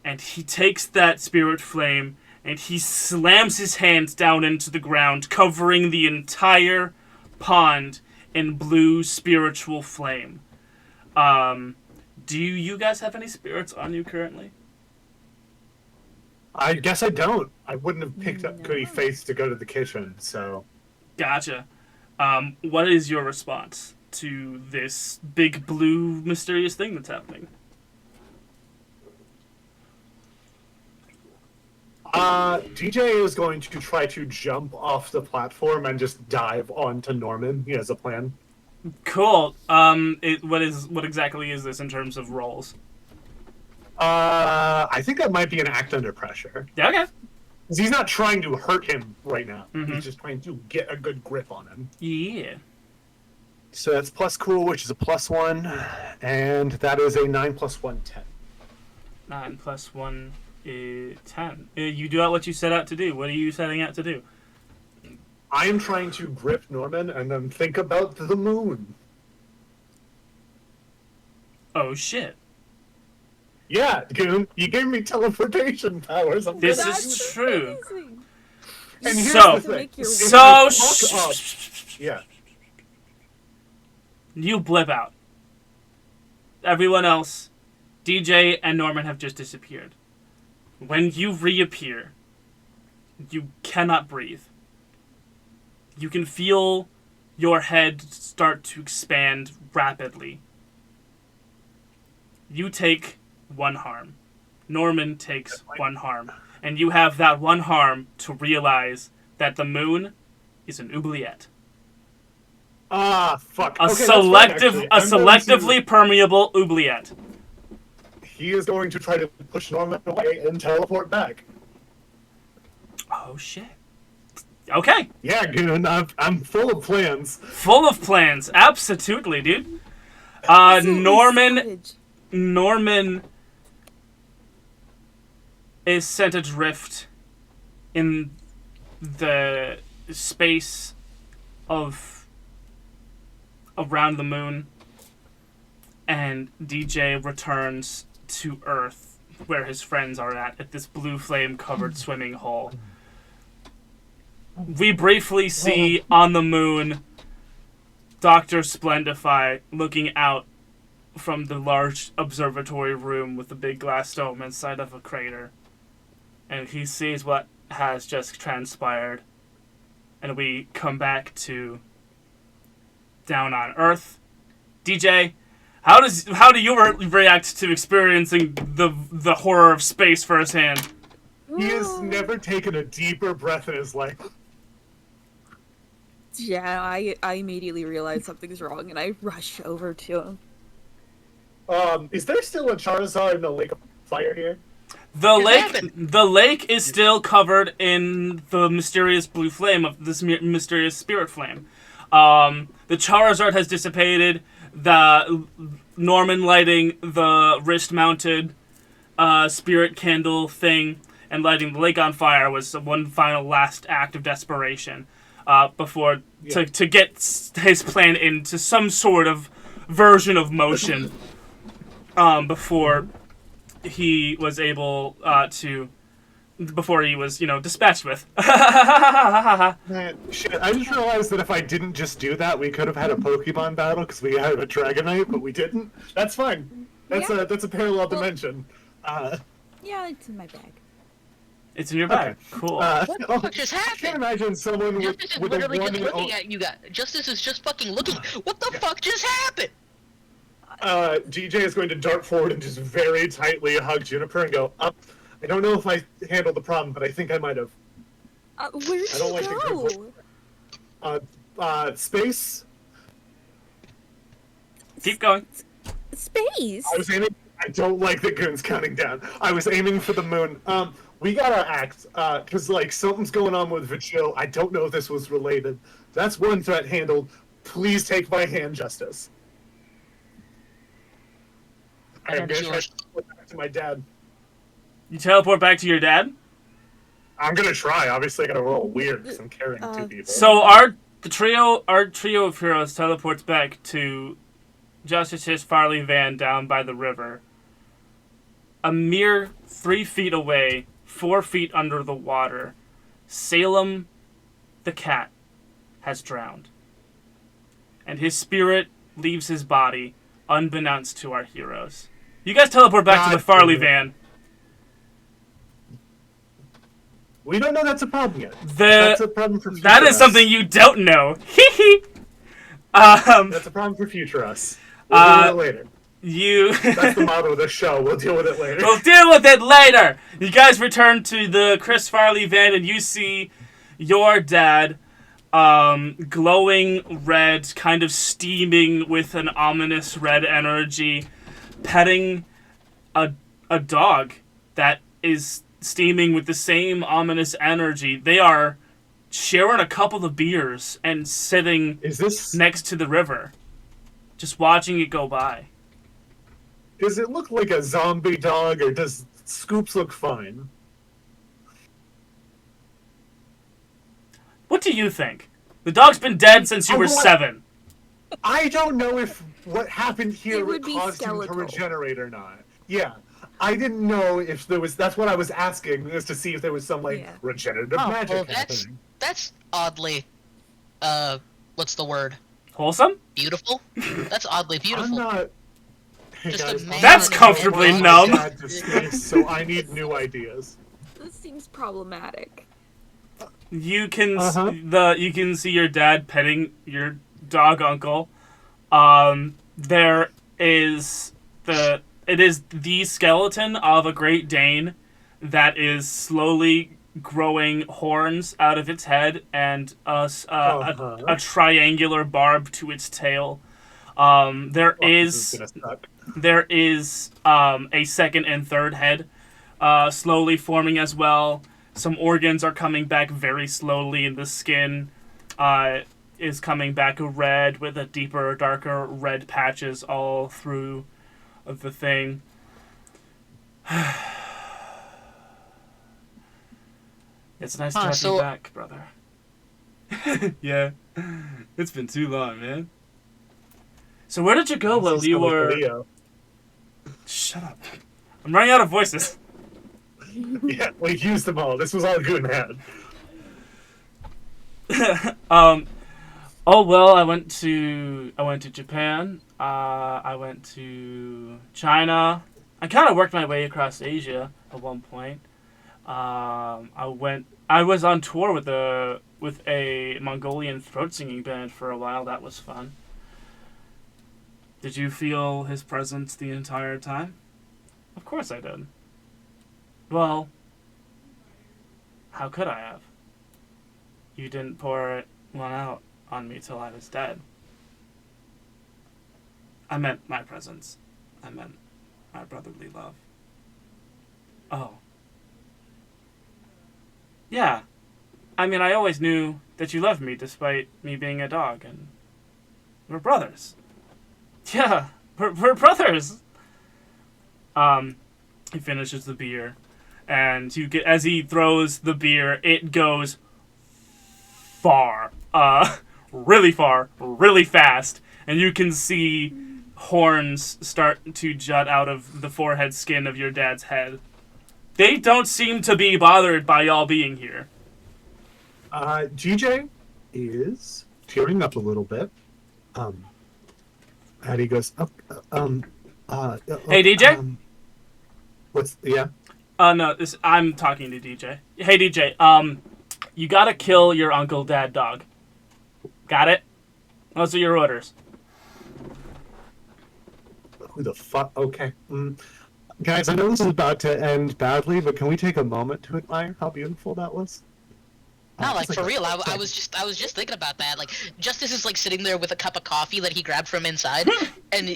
And he takes that Spirit Flame and he slams his hands down into the ground, covering the entire pond in blue spiritual flame. Do you guys have any spirits on you currently? I guess I don't. I wouldn't have picked up Goody Face to go to the kitchen, so... Gotcha. What is your response to this big blue mysterious thing that's happening? DJ is going to try to jump off the platform and just dive onto Norman. He has a plan. Cool. What exactly is this in terms of roles? I think that might be an act under pressure. Yeah, okay. 'Cause he's not trying to hurt him right now. Mhm. He's just trying to get a good grip on him. Yeah. So that's plus cool, which is a +1, and that is a 9 + 1, 10. 9 + 1 is 10. You do what you set out to do. What are you setting out to do? I am trying to grip Norman and then think about the moon. Oh, shit. Yeah, Goon, you gave me teleportation powers. I'm This gonna is use it. true. Amazing. And here's So- the thing. Make your If So, I fuck up- yeah. You blip out. Everyone else, DJ and Norman have just disappeared. When you reappear, You cannot breathe. You can feel your head start to expand rapidly. You take 1 harm. Norman takes 1 harm. And you have that 1 harm to realize that the moon is an oubliette. Ah, fuck. A Okay, selectively permeable oubliette. He is going to try to push Norman away and teleport back. Oh shit. Okay. Yeah, Goon, I'm full of plans. Full of plans. Absolutely, dude. Norman is sent adrift in the space of around the moon, and DJ returns to Earth, where his friends are at this blue flame-covered swimming hole. We briefly see on the moon Dr. Splendify looking out from the large observatory room with the big glass dome inside of a crater. And he sees what has just transpired. And we come back to down on Earth. DJ, how do you react to experiencing the horror of space firsthand? He has never taken a deeper breath in his life. Yeah, I immediately realize something's wrong, and I rush over to him. Is there still a Charizard in the Lake of Fire here? The lake is still covered in the mysterious blue flame of this mysterious spirit flame. The Charizard has dissipated. The Norman lighting the wrist-mounted spirit candle thing and lighting the lake on fire was one final last act of desperation before to get his plan into some sort of version of motion before he was able before he was, dispatched with. Man, shit, I just realized that if I didn't just do that, we could have had a Pokemon battle because we had a Dragonite, but we didn't. That's fine. That's a parallel dimension. Yeah, it's in my bag. It's in your bag. Okay. Cool. What the fuck just I happened? can't imagine someone Justice is with a literally one just and looking at you guys. Justice is just fucking looking. What the fuck just happened? DJ is going to dart forward and just very tightly hug Juniper and go, up. I don't know if I handled the problem, but I think I might have. Where'd I don't you go. Space. Keep going. Space? I don't like that Goon's counting down. I was aiming for the moon. We gotta act, because, something's going on with Vigil. I don't know if this was related. That's one threat handled. Please take my hand, Justice. I am gonna try to teleport back to my dad. You teleport back to your dad? I'm gonna try. Obviously, I gotta roll weird because I'm carrying 2 people. So our trio of heroes teleports back to Justice's Farley van down by the river. A mere 3 feet away, 4 feet under the water, Salem the cat has drowned. And his spirit leaves his body, unbeknownst to our heroes. You guys teleport back to the Farley van. We don't know that's a problem yet. That's a problem for future That is us. something you don't know. That's a problem for future us. We'll deal with it later. That's the motto of the show. We'll deal with it later. We'll deal with it later. You guys return to the Chris Farley van, and you see your dad, glowing red, kind of steaming with an ominous red energy, petting a dog that is steaming with the same ominous energy. They are sharing a couple of beers and sitting next to the river, just watching it go by. Does it look like a zombie dog, or does Scoops look fine? What do you think? The dog's been dead since you were 7. I don't know if what happened here would be caused him to skeletal. regenerate or not. Yeah. I didn't know if there was. That's what I was asking, is to see if there was some regenerative magic happening. That's oddly, what's the word? Wholesome? Beautiful? That's oddly beautiful. I'm not. Hey Just guys, a man That's on a comfortably robot. numb. Dad to space, so I need new ideas. This seems problematic. You can you can see your dad petting your dog uncle. There is it is the skeleton of a Great Dane that is slowly growing horns out of its head and a triangular barb to its tail. There is a second and third head slowly forming as well. Some organs are coming back very slowly, and the skin is coming back red with a deeper, darker red patches all through the thing. It's nice to have you back, brother. Yeah. It's been too long, man. So where did you go while you were... Shut up. I'm running out of voices. Yeah, we've used them all. This was all Goon had. Oh well, I went to Japan. I went to China. I kind of worked my way across Asia at one point. I was on tour with a Mongolian throat singing band for a while. That was fun. Did you feel his presence the entire time? Of course I did. Well, how could I have? You didn't pour one out on me till I was dead. I meant my presence. I meant my brotherly love. Oh. Yeah. I mean, I always knew that you loved me despite me being a dog, and we're brothers. Yeah, we're brothers. He finishes the beer, and you get, as he throws the beer, it goes far, really far, really fast, and you can see horns start to jut out of the forehead skin of your dad's head. They don't seem to be bothered by y'all being here. GJ is tearing up a little bit. And he goes, hey, DJ? Yeah? No, I'm talking to DJ. Hey, DJ, you gotta kill your uncle, dad, dog. Got it? Those are your orders. Who the fuck? Okay. Guys, I know this is about to end badly, but can we take a moment to admire how beautiful that was? No, like for real. I was just thinking about that. Like Justice is like sitting there with a cup of coffee that he grabbed from inside, and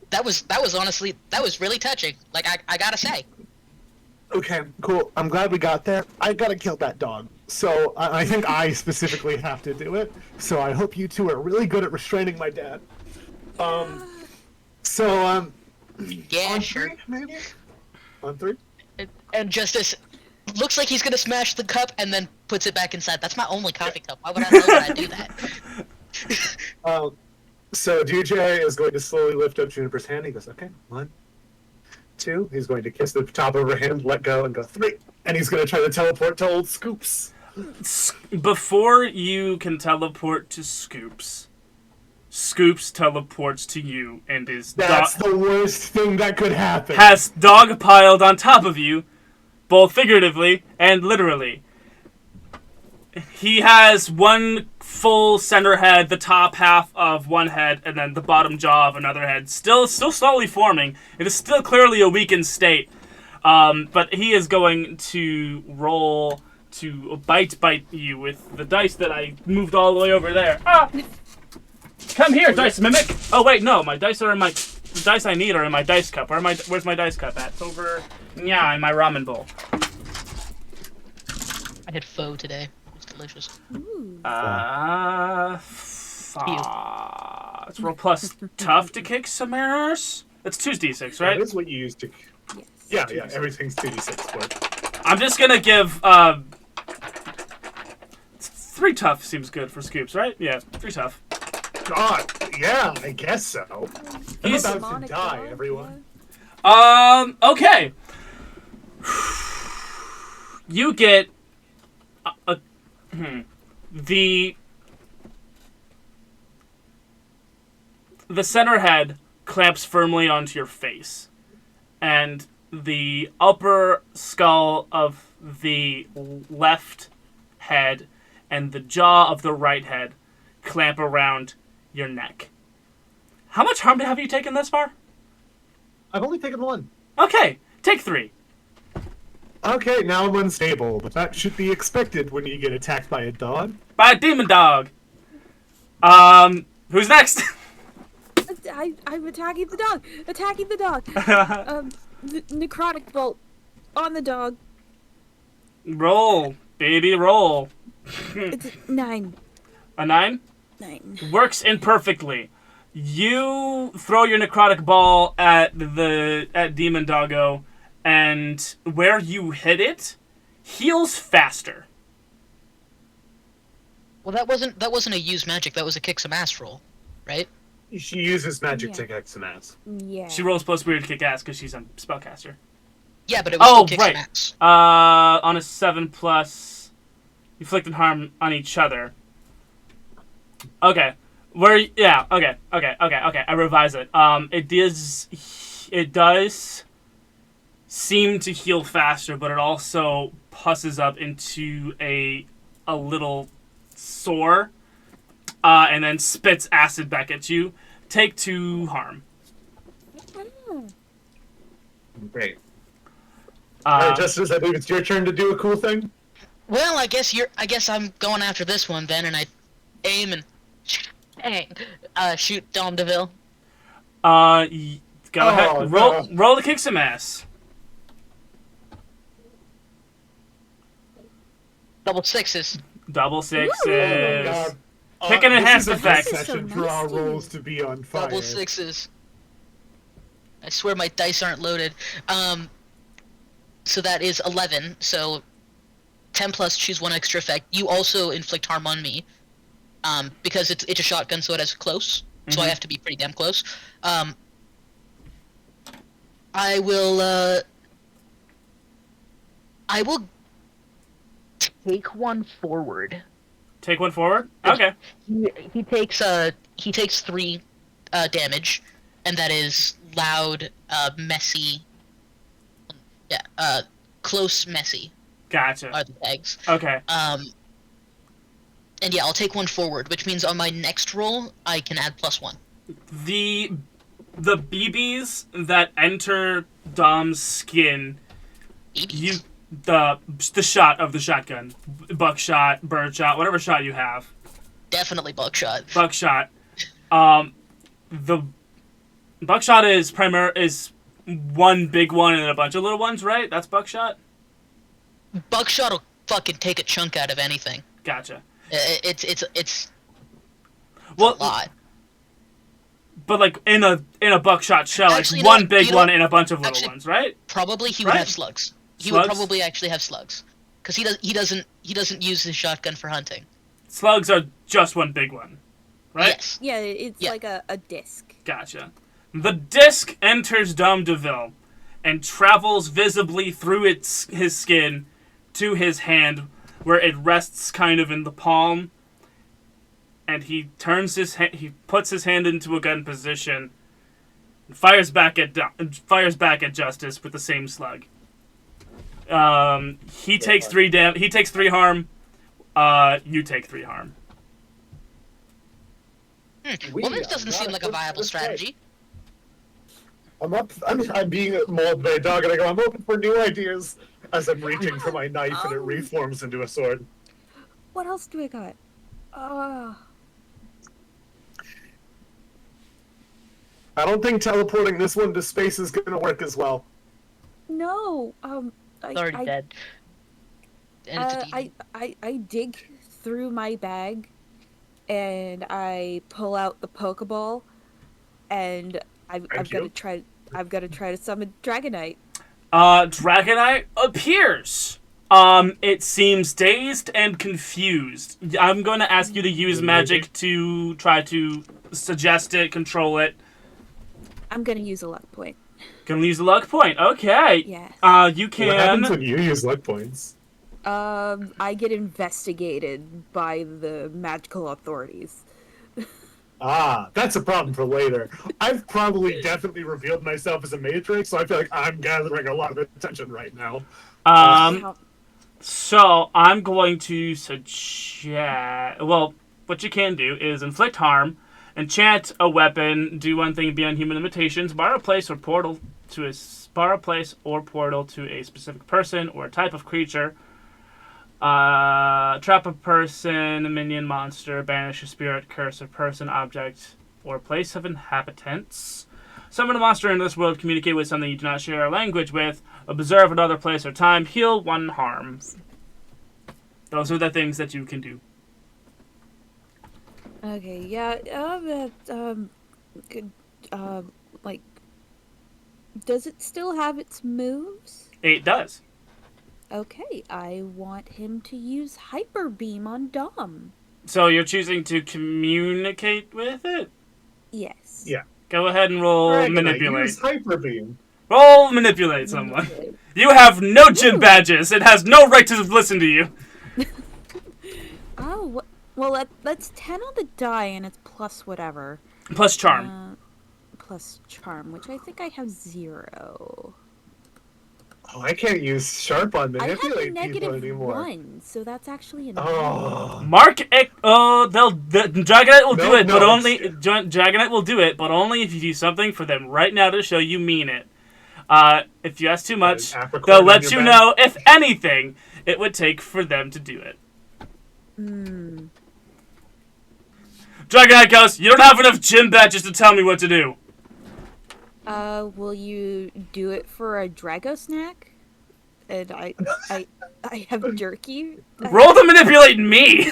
that was honestly really touching. Like I gotta say. Okay, cool. I'm glad we got there. I gotta kill that dog. So I think I specifically have to do it. So I hope you two are really good at restraining my dad. Yeah, on sure. 3, maybe? On 3? And Justice looks like he's gonna smash the cup and then puts it back inside. That's my only coffee cup. Why would I do that? So DJ is going to slowly lift up Juniper's hand. He goes, okay, 1, 2. He's going to kiss the top of her hand, let go, and go 3. And he's going to try to teleport to old Scoops. Before you can teleport to Scoops, Scoops teleports to you and is... That's the worst thing that could happen. Has dog piled on top of you, both figuratively and literally. He has one full center head, the top half of one head, and then the bottom jaw of another head. Still slowly forming. It is still clearly a weakened state. But he is going to roll to bite you with the dice that I moved all the way over there. Ah! Come here, dice mimic! Oh wait, no, my dice are in my... The dice I need are in my dice cup. Where's my dice cup at? It's over... Yeah, in my ramen bowl. I had pho today. It's delicious. Let's roll plus tough to kick some errors. That's 2d6, right? That is what you use to... Yes. Yeah, everything's 2d6 for it. I'm just gonna give, 3 tough seems good for Scoops, right? Yeah, 3 tough. God, yeah, I guess so. He's about to die, everyone. Okay. You get the center head clamps firmly onto your face, and the upper skull of the left head and the jaw of the right head clamp around your neck. How much harm have you taken thus far? I've only taken 1. Okay, take 3. Okay, now I'm unstable, but that should be expected when you get attacked by a dog. By a demon dog. Who's next? I'm attacking the dog. Attacking the dog. Necrotic bolt on the dog. Roll, baby, roll. It's 9. A 9? 9. Works imperfectly. You throw your necrotic ball at Demon Doggo, and where you hit it, heals faster. Well, that wasn't a use magic. That was a kick some ass roll, right? She uses magic to kick some ass. Yeah. She rolls plus weird to kick ass because she's a spellcaster. Yeah, but it was still kick some ass. On a 7+, inflicted harm on each other. Okay. Okay. I revise it. It does seem to heal faster, but it also pusses up into a little sore, and then spits acid back at you. Take 2 harm. Great. Justice, I believe it's your turn to do a cool thing. Well, I guess I'm going after this one then, and I aim and shoot Dom DeVille. Go ahead. No. Roll to kick some ass. Double sixes. Double sixes. Oh, God. Pick an enhanced this is the effect. best session for our rolls to be on fire. Double sixes. I swear my dice aren't loaded. So that is 11. So 10 plus, choose 1 extra effect. You also inflict harm on me. Because it's a shotgun, so it has close. So I have to be pretty damn close. I will take 1 forward. Take 1 forward? Okay. He takes 3 damage, and that is loud, messy. Yeah, close, messy. Gotcha. Are the tags. Okay. And yeah, I'll take 1 forward, which means on my next roll I can add +1. The BBs that enter Dom's skin, BBs. the shot of the shotgun, buckshot, birdshot, whatever shot you have. Definitely buckshot. Buckshot. The buckshot is one big one and a bunch of little ones, right? That's buckshot. Buckshot will fucking take a chunk out of anything. Gotcha. It's a Well, lot. but like in a buckshot shell, Actually, it's no, one big you know- one and a bunch of little actually- ones, right? Probably he would Right? have slugs. He Slugs? would probably actually have slugs, because he doesn't use his shotgun for hunting. Slugs are just one big one, right? Yes. Yeah, it's Yeah. like a disc. Gotcha. The disc enters Dom DeVille and travels visibly through his skin to his hand, where it rests kind of in the palm. And he turns he puts his hand into a gun position, and fires back at Justice with the same slug. He takes 3 He takes 3 harm. You take 3 harm. Well, this doesn't seem like a viable strategy. I'm being mauled by a dog, and I go, I'm open for new ideas as I'm reaching for my knife, and it reforms into a sword. What else do I got? I don't think teleporting this one to space is going to work as well. No. It's already dead. I dig through my bag, and I pull out the Pokeball, and I've got to try to summon Dragonite. Dragonite appears. It seems dazed and confused. I'm going to ask you to use magic to try to suggest it, control it. I'm gonna use a luck point. Gonna use a luck point. Okay. Yes. You can. What happens when you use luck points? I get investigated by the magical authorities. That's a problem for later. I've probably definitely revealed myself as a matrix, so I feel like I'm gathering a lot of attention right now. So I'm going to suggest. Well, what you can do is inflict harm, enchant a weapon, do one thing beyond human limitations, borrow a place or portal to a specific person or type of creature. Trap a person, minion, monster, banish a spirit, curse a person, object, or place of inhabitants. Summon a monster in this world, communicate with something you do not share a language with, observe another place or time, heal 1 harm. Those are the things that you can do. Okay, yeah, like, does it still have its moves? It does. Okay, I want him to use Hyper Beam on Dom. So you're choosing to communicate with it? Yes. Yeah. Go ahead and roll Dragonite, manipulate. use Hyper Beam. Roll manipulate someone. You have no gym badges. It has no right to listen to you. Oh, well, that's 10 on the die, and it's plus whatever. Plus charm. Plus charm, which I think I have 0. Oh, I can't use Sharp on I have a manipulate people negative anymore. 1, so that's actually an Oh. Mark it. Oh, Dragonite will do it, but no, only Dragonite will do it, but only if you do something for them right now to show you mean it. If you ask too much, they'll let you know. If anything, it would take for them to do it. Dragonite goes, you don't have enough gym badges to tell me what to do. Will you do it for a Drago snack? And I have jerky. Roll to manipulate me.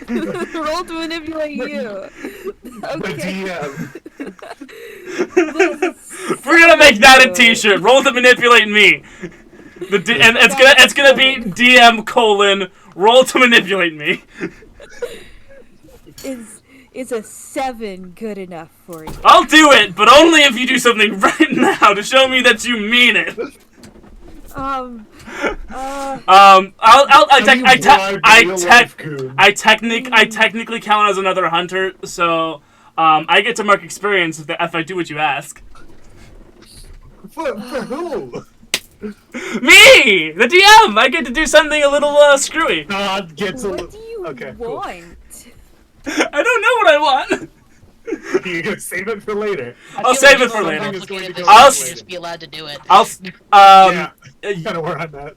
Roll to manipulate you. Okay. We're gonna make that a T-shirt. Roll to manipulate me. And it's gonna be DM : roll to manipulate me. Is a 7 good enough for you? I'll do it, but only if you do something right now to show me that you mean it. I technically count as another hunter, so I get to mark experience if I do what you ask. For who? Me, the DM. I get to do something a little screwy. God gets a What do you okay, want? I don't know what I want. Cool. You can save it for later. I'll save it for later. I'll just be allowed to do it. Yeah, kind of where I'm at.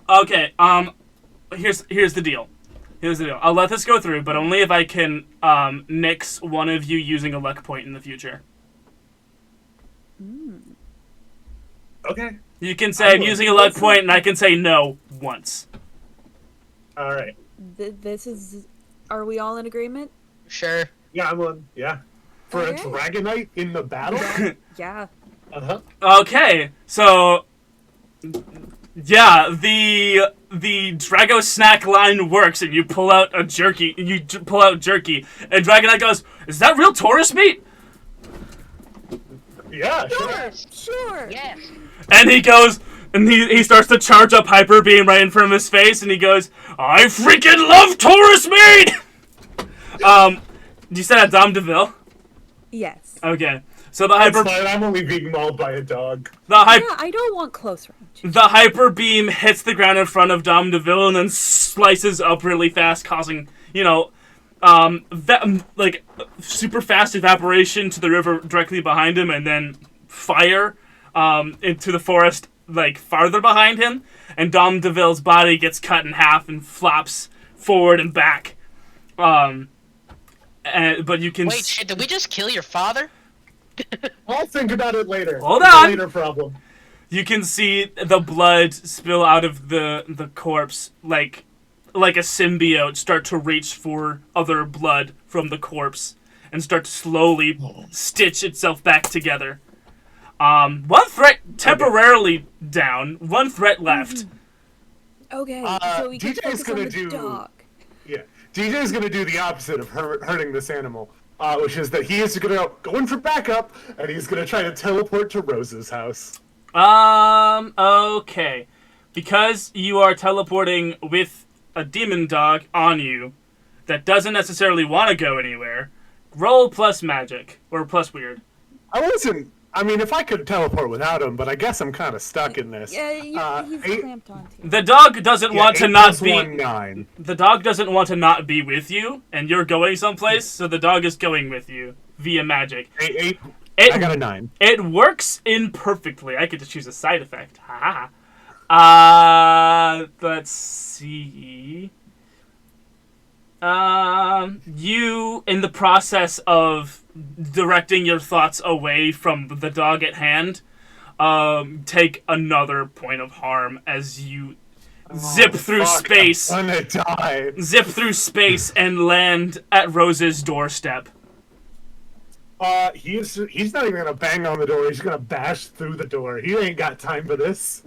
Okay. Here's the deal. I'll let this go through, but only if I can nix one of you using a luck point in the future. Okay. You can say I'm using a luck point, and I can say no once. All right. This is. Are we all in agreement? Sure. Yeah, I'm on. Yeah. For a Dragonite in the battle? Yeah. Uh-huh. Okay, so yeah, the Drago snack line works, and you pull out jerky, and Dragonite goes, "Is that real Taurus meat?" Yeah, Sure. Yes. And he goes, and he starts to charge up Hyper Beam right in front of his face, and he goes, "I freaking love Taurus meat!" You said at Dom DeVille? Yes. Okay. So the Hyper... That's fine, I'm only being mauled by a dog. Yeah, I don't want close range. The Hyper Beam hits the ground in front of Dom DeVille and then slices up really fast, causing, super fast evaporation to the river directly behind him, and then fire into the forest, farther behind him. And Dom DeVille's body gets cut in half and flops forward and back. But you can... Wait, shit, did we just kill your father? I'll think about it later. Hold it's on. a later problem. You can see the blood spill out of the corpse, like a symbiote start to reach for other blood from the corpse and start to slowly stitch itself back together. One threat temporarily down, one threat left. Okay, so we can DJ's focus on gonna the dog. Yeah, DJ's gonna do the opposite of hurting this animal, which is that he is gonna go in for backup, and he's gonna try to teleport to Rose's house. Okay. Because you are teleporting with a demon dog on you that doesn't necessarily want to go anywhere, roll plus magic, or plus weird. I I mean, if I could teleport without him, but I guess I'm kind of stuck in this. Yeah, he's Eight- clamped onto you. The dog doesn't want to 8 not plus be. 1, 9. The dog doesn't want to not be with you, and you're going someplace, so the dog is going with you via magic. 8. It, I got a 9. It works imperfectly. I could just choose a side effect. Ha let's see. You, in the process of directing your thoughts away from the dog at hand, take another point of harm as you zip through space. I'm gonna die. Zip through space and land at Rose's doorstep. He's not even gonna bang on the door. He's gonna bash through the door. He ain't got time for this.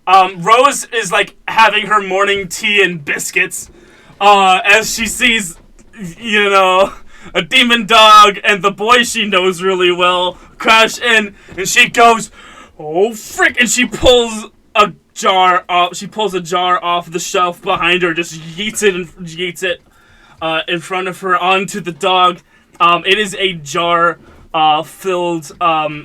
Rose is like having her morning tea and biscuits, as she sees, a demon dog and the boy she knows really well crash in, and she goes, "Oh frick!" and she pulls a jar off. She pulls a jar off the shelf behind her, just yeets it in front of her onto the dog. It is a jar filled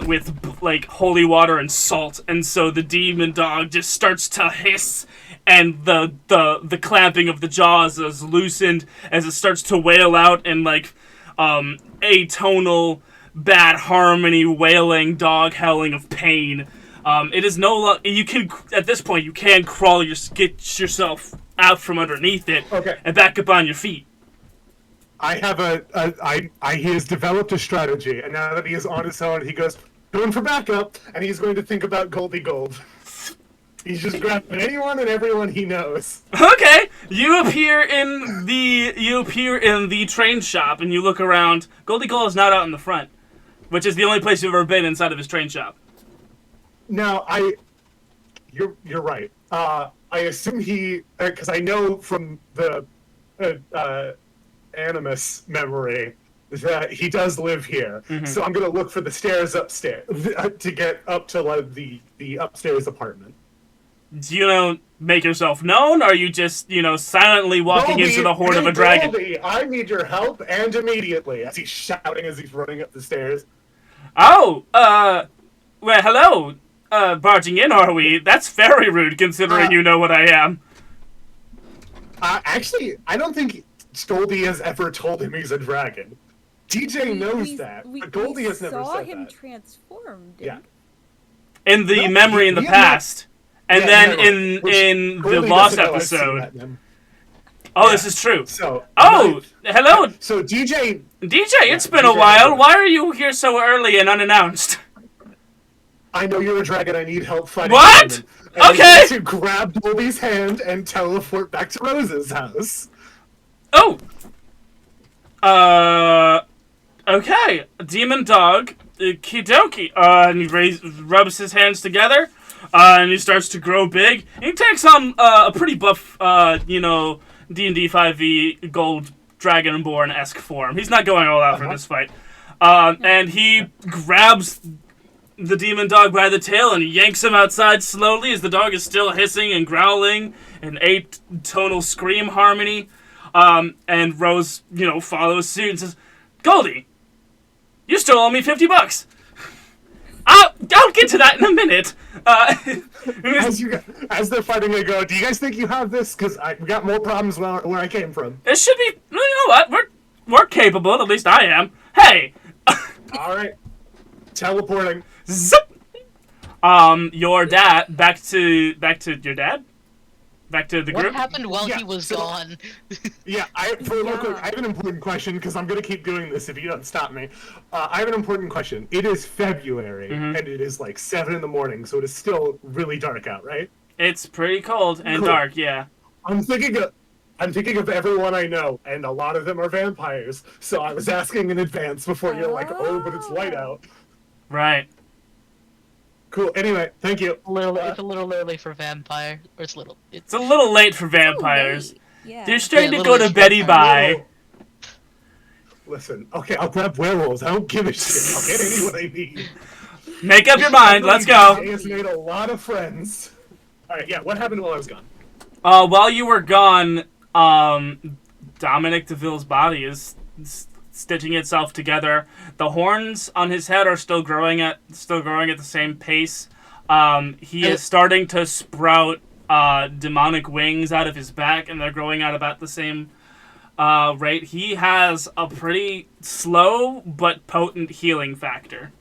with like holy water and salt, and so the demon dog just starts to hiss, and the clamping of the jaws is loosened as it starts to wail out in like atonal, bad harmony, wailing, dog howling of pain. It is no longer. You can at this point you can crawl get yourself out from underneath it, Okay. and back up on your feet. I have he has developed a strategy, and now that he is on his own, he goes going for backup, and he's going to think about Goldie Gold. He's just grabbing anyone and everyone he knows. Okay, you appear in the train shop, and you look around. Goldie Gold is not out in the front, which is the only place you've ever been inside of his train shop. Now, you're right. I assume because I know from the Animus memory that he does live here. Mm-hmm. So I'm gonna look for the stairs upstairs to get up to like the upstairs apartment. Do you make yourself known, or are you just silently walking Goldie, into the horn of a dragon? Goldie, I need your help, and immediately, as he's shouting as he's running up the stairs. Oh, well, hello. Barging in, are we? That's very rude, considering you know what I am. Actually, I don't think Goldie has ever told him he's a dragon. DJ knows that, but Goldie has never said that. We saw him transformed. Yeah. In the memory in the past. And then in the Lost episode. Oh, this is true. So. Oh, hello. So DJ, it's been a while. Why are you here so early and unannounced? I know you're a dragon. I need help fighting. What? Okay. To grab Goldie's hand and teleport back to Rose's house. Oh. Okay. Demon dog. Kidoki. And he rubs his hands together. And he starts to grow big. He takes on a pretty buff, D&D 5e gold dragonborn-esque form. He's not going all out for this fight. And he grabs the demon dog by the tail and yanks him outside slowly as the dog is still hissing and growling in atonal scream harmony. And Rose, follows suit and says, "Goldie, you still owe me $50. I'll get to that in a minute." As they're fighting, I go, "Do you guys think you have this? Because we got more problems where I came from." It should be. You know what? We're capable. At least I am. Hey. All right. Teleporting. Zip. Your dad. Back to your dad. Back to the group. What happened while he was gone? Yeah, I have an important question, because I'm going to keep doing this if you don't stop me. I have an important question. It is February, and it is like 7 in the morning, so it is still really dark out, right? It's pretty cold and dark, yeah. I'm thinking of everyone I know, and a lot of them are vampires, so I was asking in advance before you're like, "Oh, but it's light out." Right. Cool. Anyway, thank you. It's a little early for vampire, or it's a little late for vampires. Yeah. They're starting to go to Betty Bye. Listen, okay, I'll grab werewolves. I don't give a shit. I'll get anyone I need. Make up your mind. Let's go. He has made a lot of friends. All right, yeah. What happened while I was gone? While you were gone, Dominic DeVille's body is stitching itself together. The horns on his head are still growing at the same pace. He is starting to sprout demonic wings out of his back, and they're growing out about the same rate. He has a pretty slow but potent healing factor.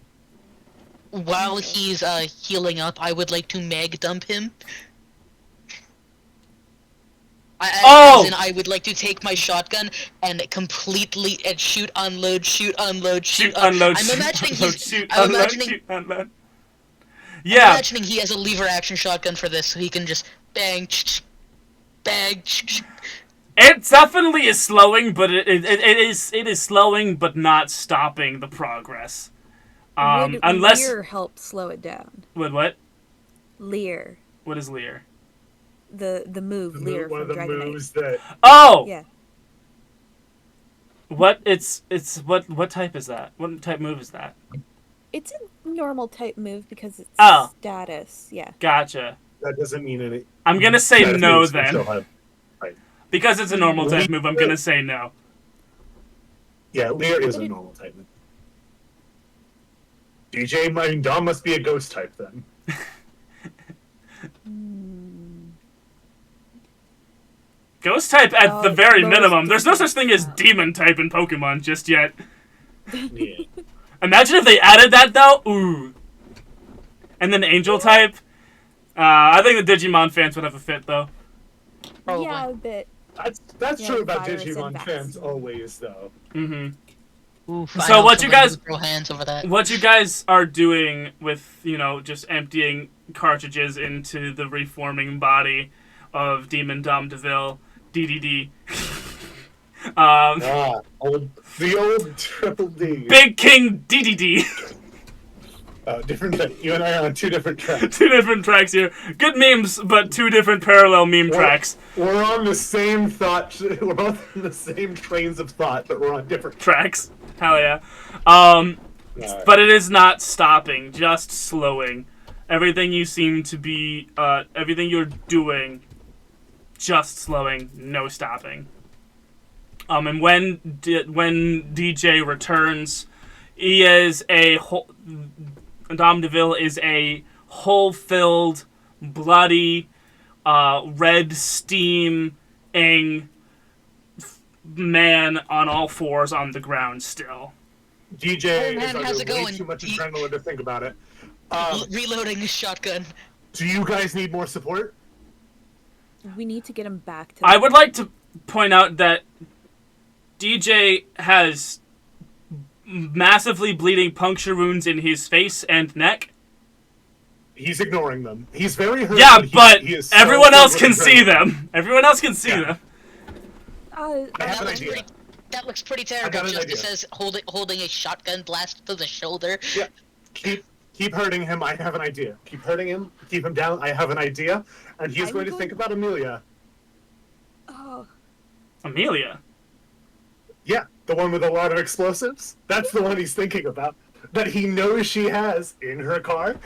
While he's healing up, I would like to mag dump him. I would like to take my shotgun and completely shoot, unload. I'm imagining unload. Yeah. I'm imagining he has a lever action shotgun for this, so he can just bang, bang. It definitely is slowing, but it is slowing, but not stopping the progress. Would Unless Leer help slow it down? Would what? Leer. What is Leer? The move Leer one from of the Dragon moves Knight. that. Oh. Yeah. What type is that? What type move is that? It's a normal type move because it's status. Yeah. Gotcha. That doesn't mean any. I'm gonna say no then. Right. Because it's a normal type move, I'm gonna say no. Yeah, Leer is a normal type move. Dom must be a ghost type then. Ghost type at the very minimum. There's no such thing as demon type in Pokemon just yet. Yeah. Imagine if they added that though. Ooh. And then angel type. I think the Digimon fans would have a fit though. Probably. Yeah, a bit. That's true about virus Digimon and fans vaccine. always though. Mm-hmm. Oof, So what you guys throw hands over that? What you guys are doing with, just emptying cartridges into the reforming body of Demon Dom DeVille, DDD. The old Triple D. Big King DDD. Different thing. You and I are on two different tracks. Two different tracks here. Good memes, but two different parallel meme tracks. We're on the same thought. We're both on the same trains of thought, but we're on different Tracks. Hell yeah. Right. But it is not stopping, just slowing. Everything you seem to be, everything you're doing, just slowing, no stopping. And when DJ returns, he is Dom DeVille is a hole-filled, bloody, red steam-ing man on all fours on the ground still. DJ man, how's is it under way going? too much adrenaline to think about it. Reloading his shotgun. Do you guys need more support? We need to get him back to. I would like to point out that DJ has massively bleeding puncture wounds in his face and neck. He's ignoring them. He's very hurt. Yeah, but he is so everyone else filled can with see adrenaline. them. Everyone else can see them. I have an idea. That looks pretty terrible. got an Justice idea. says holding a shotgun blast to the shoulder. Yeah. Keep hurting him. I have an idea. Keep hurting him. Keep him down. I have an idea. And he's going to think about Amelia. Oh. Amelia. Yeah, the one with a lot of explosives. That's the one he's thinking about. That he knows she has in her car.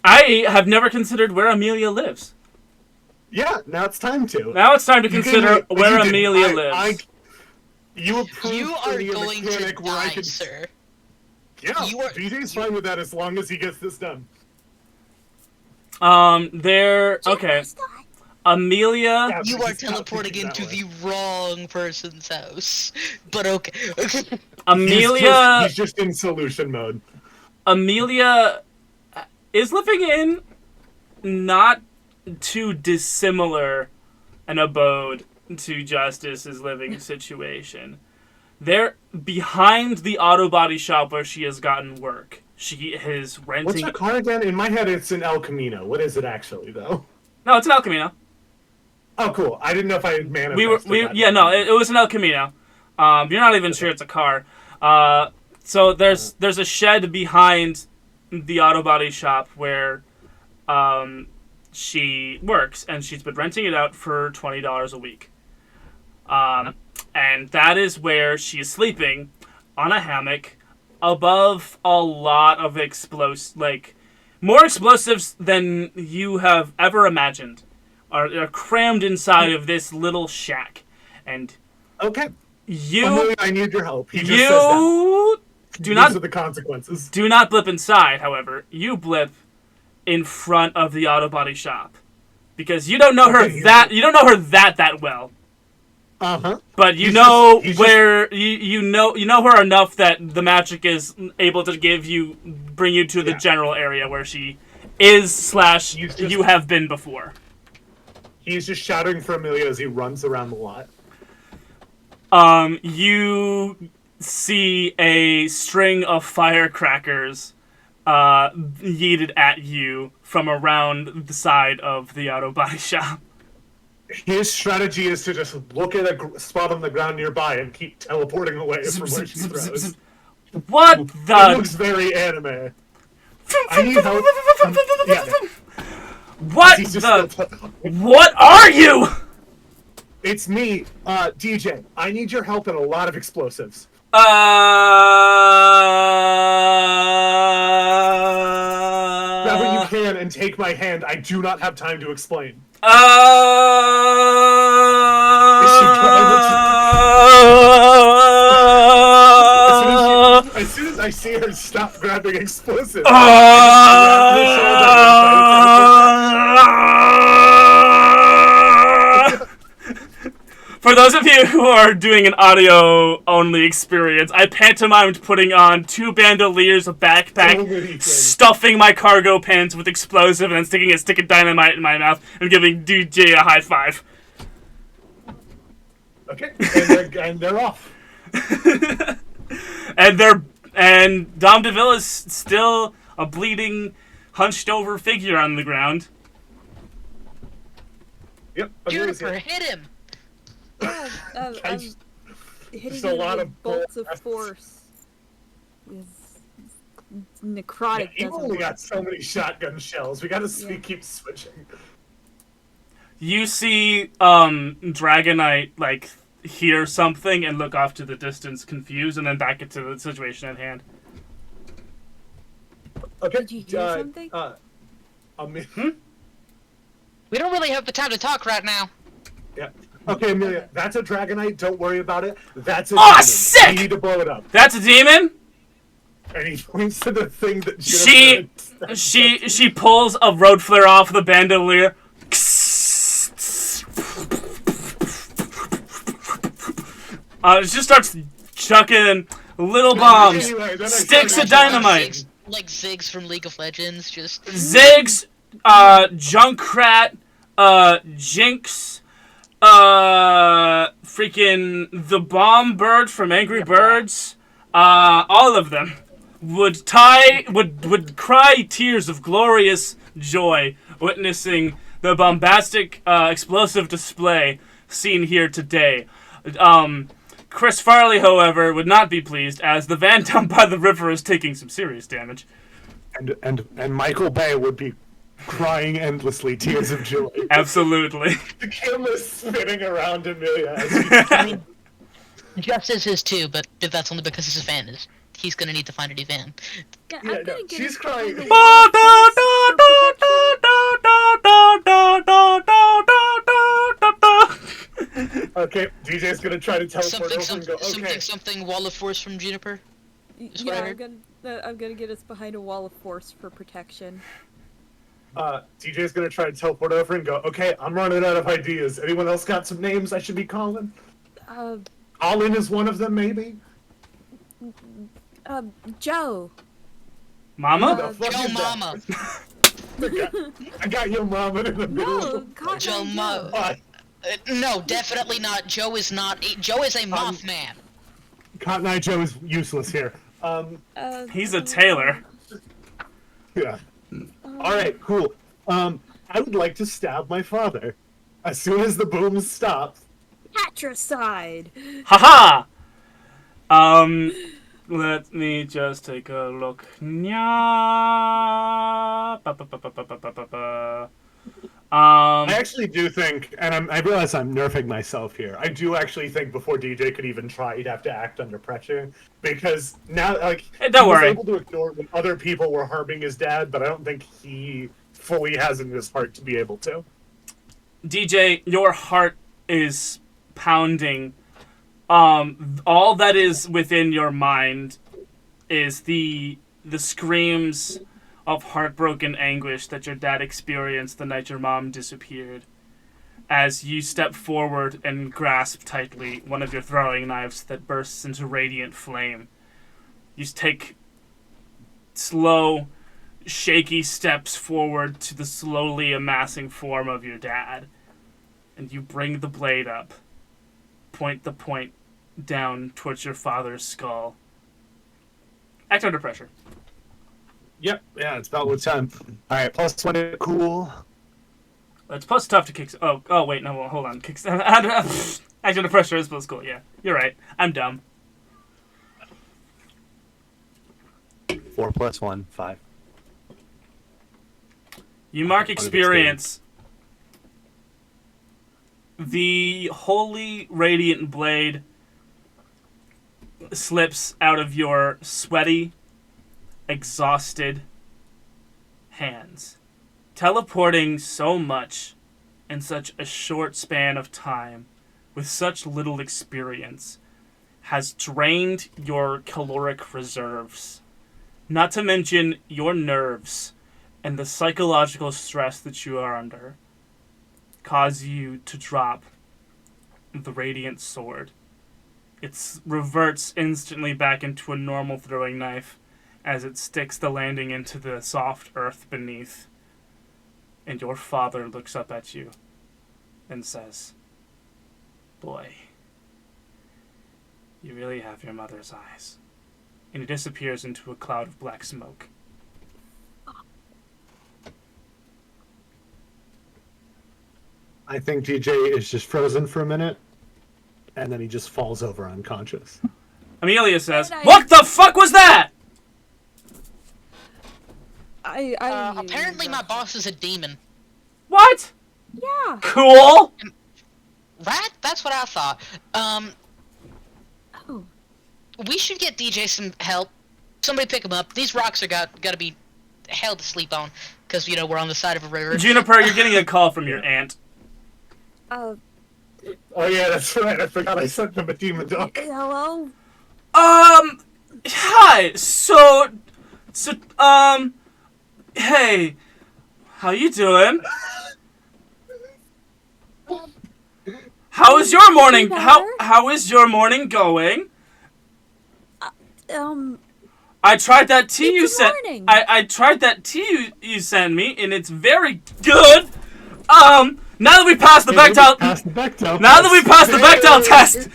I have never considered where Amelia lives. Yeah, now it's time to. Now it's time to consider where Amelia lives. You approved You for are me a going to mechanic where I die, could. sir. Yeah, You are- DJ's fine with that as long as he gets this done. Okay. Amelia. Yeah, You but are he's not teleporting thinking that into way. the wrong person's house. But okay. Amelia. He's just in solution mode. Amelia is living in not too dissimilar an abode to Justice's living situation. They're behind the auto body shop where she has gotten work. She is renting. What's the car again? In my head, it's an El Camino. What is it actually, though? No, it's an El Camino. Oh, cool. I didn't know if I had manifested that. It was an El Camino. You're not even sure it's a car. So there's a shed behind the auto body shop where she works, and she's been renting it out for $20 a week. And that is where she is sleeping on a hammock above a lot of more explosives than you have ever imagined are crammed inside of this little shack. And Okay. Amelia, I need your help. He just says that. These are the consequences. Do not blip inside, however. You blip in front of the auto body shop. Because you don't know her that well. Uh-huh. But you know you know her enough that the magic is able to bring you to the general area where she is / you have been before. He's just shouting for Amelia as he runs around the lot. You see a string of firecrackers yeeted at you from around the side of the auto body shop. His strategy is to just look at a spot on the ground nearby and keep teleporting away from where she throws. What the? It looks very anime. I need help. What the? What are you? It's me, DJ. I need your help in a lot of explosives. Grab what you can and take my hand. I do not have time to explain. As soon as I see her stop grabbing explosives, for those of you who are doing an audio-only experience, I pantomimed putting on 2 bandoliers, a backpack, stuffing my cargo pants with explosive, and then sticking a stick of dynamite in my mouth and giving DJ a high five. Okay, and they're off. and Dom DeVille is still a bleeding, hunched-over figure on the ground. Yep. Juniper, hit him! Yeah, I'm hitting just a him lot with of bolts of force. Necrotic you've doesn't only work. got so many shotgun shells. We gotta keep switching. You see Dragonite, hear something and look off to the distance, confused, and then back into the situation at hand. Okay. Did you hear something? We don't really have the time to talk right now. Yeah. Okay, Amelia, that's a Dragonite. Don't worry about it. That's a Oh, demon. sick! We need to blow it up. That's a demon? And he points to the thing that She pulls a road flare off the bandolier. She just starts chucking little bombs, sticks of dynamite. Like Ziggs from League of Legends, just... Ziggs, Junkrat, Jinx, freaking the Bomb Bird from Angry Birds, all of them would cry tears of glorious joy witnessing the bombastic explosive display seen here today. Chris Farley, however, would not be pleased, as the van down by the river is taking some serious damage. And Michael Bay would be crying endlessly, tears of joy. Absolutely. The camera's spinning around Amelia. I mean, Justice is too, but that's only because his van is. He's gonna need to find a new van. Yeah, Yeah, I'm gonna get she's it crying. behind the Okay, DJ's gonna try to teleport over and go, okay. Something wall of force from Juniper. Is what I Yeah, heard. I'm gonna get us behind a wall of force for protection. DJ's gonna try to teleport over and go, okay, I'm running out of ideas. Anyone else got some names I should be calling? Colin is one of them, maybe? Joe. Mama? Joe Mama. I got your mama in the middle. No, Cotton Joe Eye Mama. No, definitely not. Joe is not. Joe is a Mothman. Cotton Eye Joe is useless here. He's a tailor. Yeah. Alright, cool. I would like to stab my father. As soon as the boom stops. Patricide. Haha! Let me just take a look. Nya. I actually do think, and I realize I'm nerfing myself here, I do actually think before DJ could even try, he'd have to act under pressure. Because now, Hey, he don't was worry. able to ignore when other people were harming his dad, but I don't think he fully has in his heart to be able to. DJ, your heart is pounding All that is within your mind is the screams of heartbroken anguish that your dad experienced the night your mom disappeared. As you step forward and grasp tightly one of your throwing knives that bursts into radiant flame. You take slow, shaky steps forward to the slowly amassing form of your dad. And you bring the blade up, point the point down towards your father's skull. Act under pressure. Yep, yeah, it's about what time. Alright, plus 1 cool. It's plus tough to kick... Oh, wait, no, hold on. Act under pressure is plus cool, yeah. You're right. I'm dumb. 4 plus 1, 5. You mark experience. The holy radiant blade slips out of your sweaty, exhausted hands. Teleporting so much in such a short span of time with such little experience has drained your caloric reserves. Not to mention your nerves and the psychological stress that you are under cause you to drop the radiant sword. It reverts instantly back into a normal throwing knife as it sticks the landing into the soft earth beneath. And your father looks up at you and says, "Boy, you really have your mother's eyes." And he disappears into a cloud of black smoke. I think DJ is just frozen for a minute, and then he just falls over unconscious. Amelia says, "What the fuck was that?" Apparently my boss is a demon. What? Yeah. Cool. That's what I thought. Oh. We should get DJ some help. Somebody pick him up. These rocks are gotta be hell to sleep on, because we're on the side of a river. Juniper, you're getting a call from your aunt. Oh yeah, that's right. I forgot I sent them a demon dog. Hello? Hi. Hey. How you doing? How is your morning? How is your morning going? I tried that tea you sent. I tried that tea you sent me, and it's very good. Now that we passed the Bechdel, test,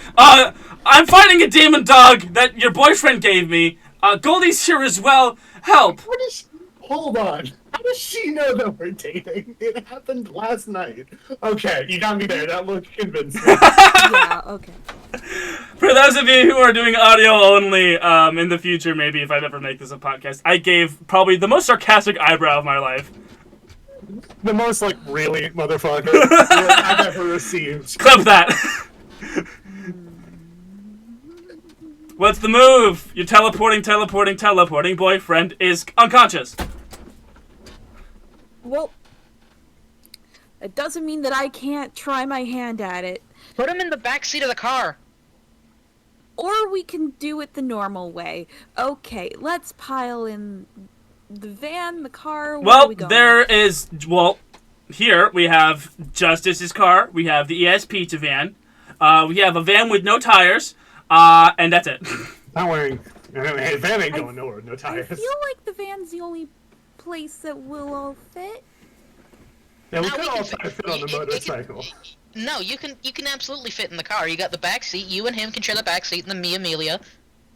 I'm fighting a demon dog that your boyfriend gave me. Goldie's here as well. Help. Hold on. How does she know that we're dating? It happened last night. Okay, you got me there. That looked convincing. Yeah, okay. For those of you who are doing audio only, in the future, maybe if I ever make this a podcast, I gave probably the most sarcastic eyebrow of my life. The most, really, motherfucker I've ever received. Clip that. What's the move? You're teleporting. Boyfriend is unconscious. Well, it doesn't mean that I can't try my hand at it. Put him in the back seat of the car. Or we can do it the normal way. Okay, let's pile in the van, the car. Where are we going? Here we have Justice's car. We have the ES Pizza van. We have a van with no tires. And that's it. Not worrying. Hey, van ain't going nowhere. No tires. I feel like the van's the only place that will all fit. Yeah, we could all try to fit on the motorcycle. No, you can absolutely fit in the car. You got the back seat. You and him can share the back seat, and then me, Amelia,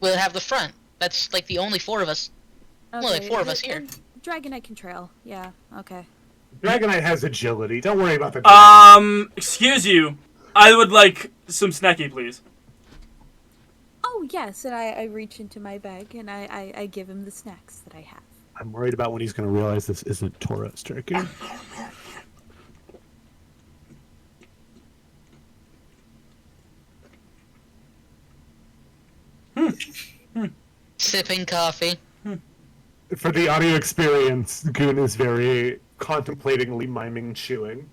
will have the front. That's the only 4 of us. Okay, well, 4 of us here. Dragonite can trail. Yeah. Okay. Dragonite has agility. Don't worry about the. Excuse you. I would like some snacky, please. Oh yes, and I reach into my bag and I give him the snacks that I have. I'm worried about when he's going to realize this isn't Tauros turkey. Sipping coffee. For the audio experience, Goon is very contemplatingly miming chewing.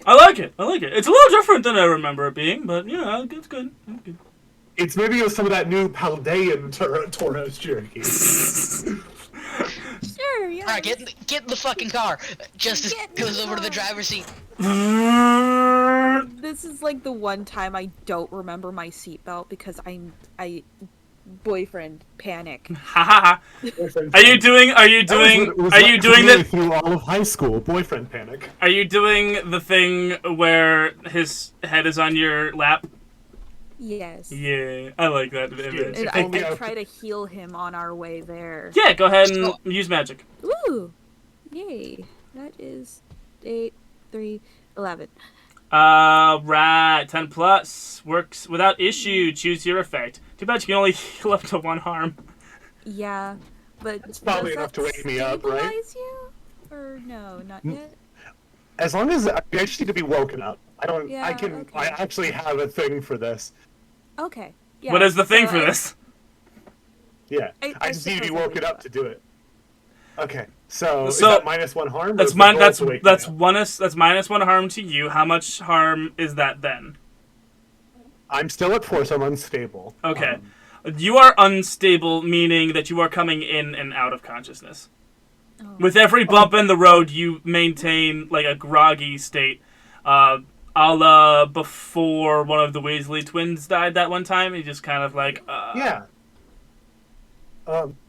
I like it. It's a little different than I remember it being, but yeah, it's good. It's good. It's maybe some of that new Paldean Tauros jerky. Sure, yeah. Alright, get in the fucking car. Justice Get in goes the over to the car. driver's seat. This is like the one time I don't remember my seatbelt because boyfriend panic. Ha ha ha. Are you doing the through all of high school? Boyfriend panic. Are you doing the thing where his head is on your lap? Yes. Yeah, I like that image. And Only I after- try to heal him on our way there. Yeah, go ahead and use magic. Ooh! Yay. That is 8, 3, 11. Right. 10 plus. Works without issue. Choose your effect. Too bad you can only heal up to 1 harm. Yeah, but It's probably does enough that to wake me up, right? stabilize you? Or no, not yet? As long as I just need to be woken up. Yeah, I can. okay. I actually have a thing for this. Okay. Yeah, What is the thing so for I- this? Yeah, I I just need to be suppose I woken wake up up. to do it. Okay, so is So- that -1 harm? or That's is the mine. goal to wake me up? That's -1 harm to you. How much harm is that then? I'm still at 4, so I'm unstable. Okay. You are unstable, meaning that you are coming in and out of consciousness. Oh. With every bump in the road, you maintain like a groggy state. A la before one of the Weasley twins died that one time. He just kind of like. Yeah.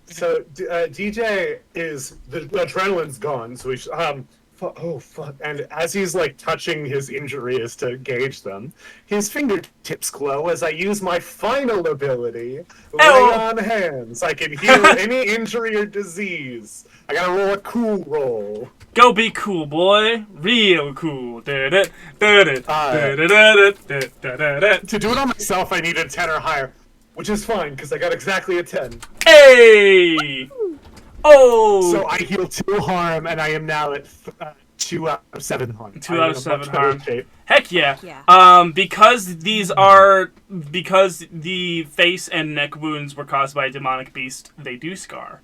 So DJ is the adrenaline's gone, so he's oh fuck! And as he's like touching his injuries to gauge them, his fingertips glow as I use my final ability, Lay on Hands. I can heal any injury or disease. I gotta roll a cool roll. Go be cool, boy. Real cool. To do it on myself, I need a 10 or higher, which is fine because I got exactly a 10. Hey! Oh! So I heal 2 harm, and I am now at 2 out of 7 harm. 2 I'm out in of a 7 much better harm. shape. Heck yeah. Yeah. Because the face and neck wounds were caused by a demonic beast, they do scar.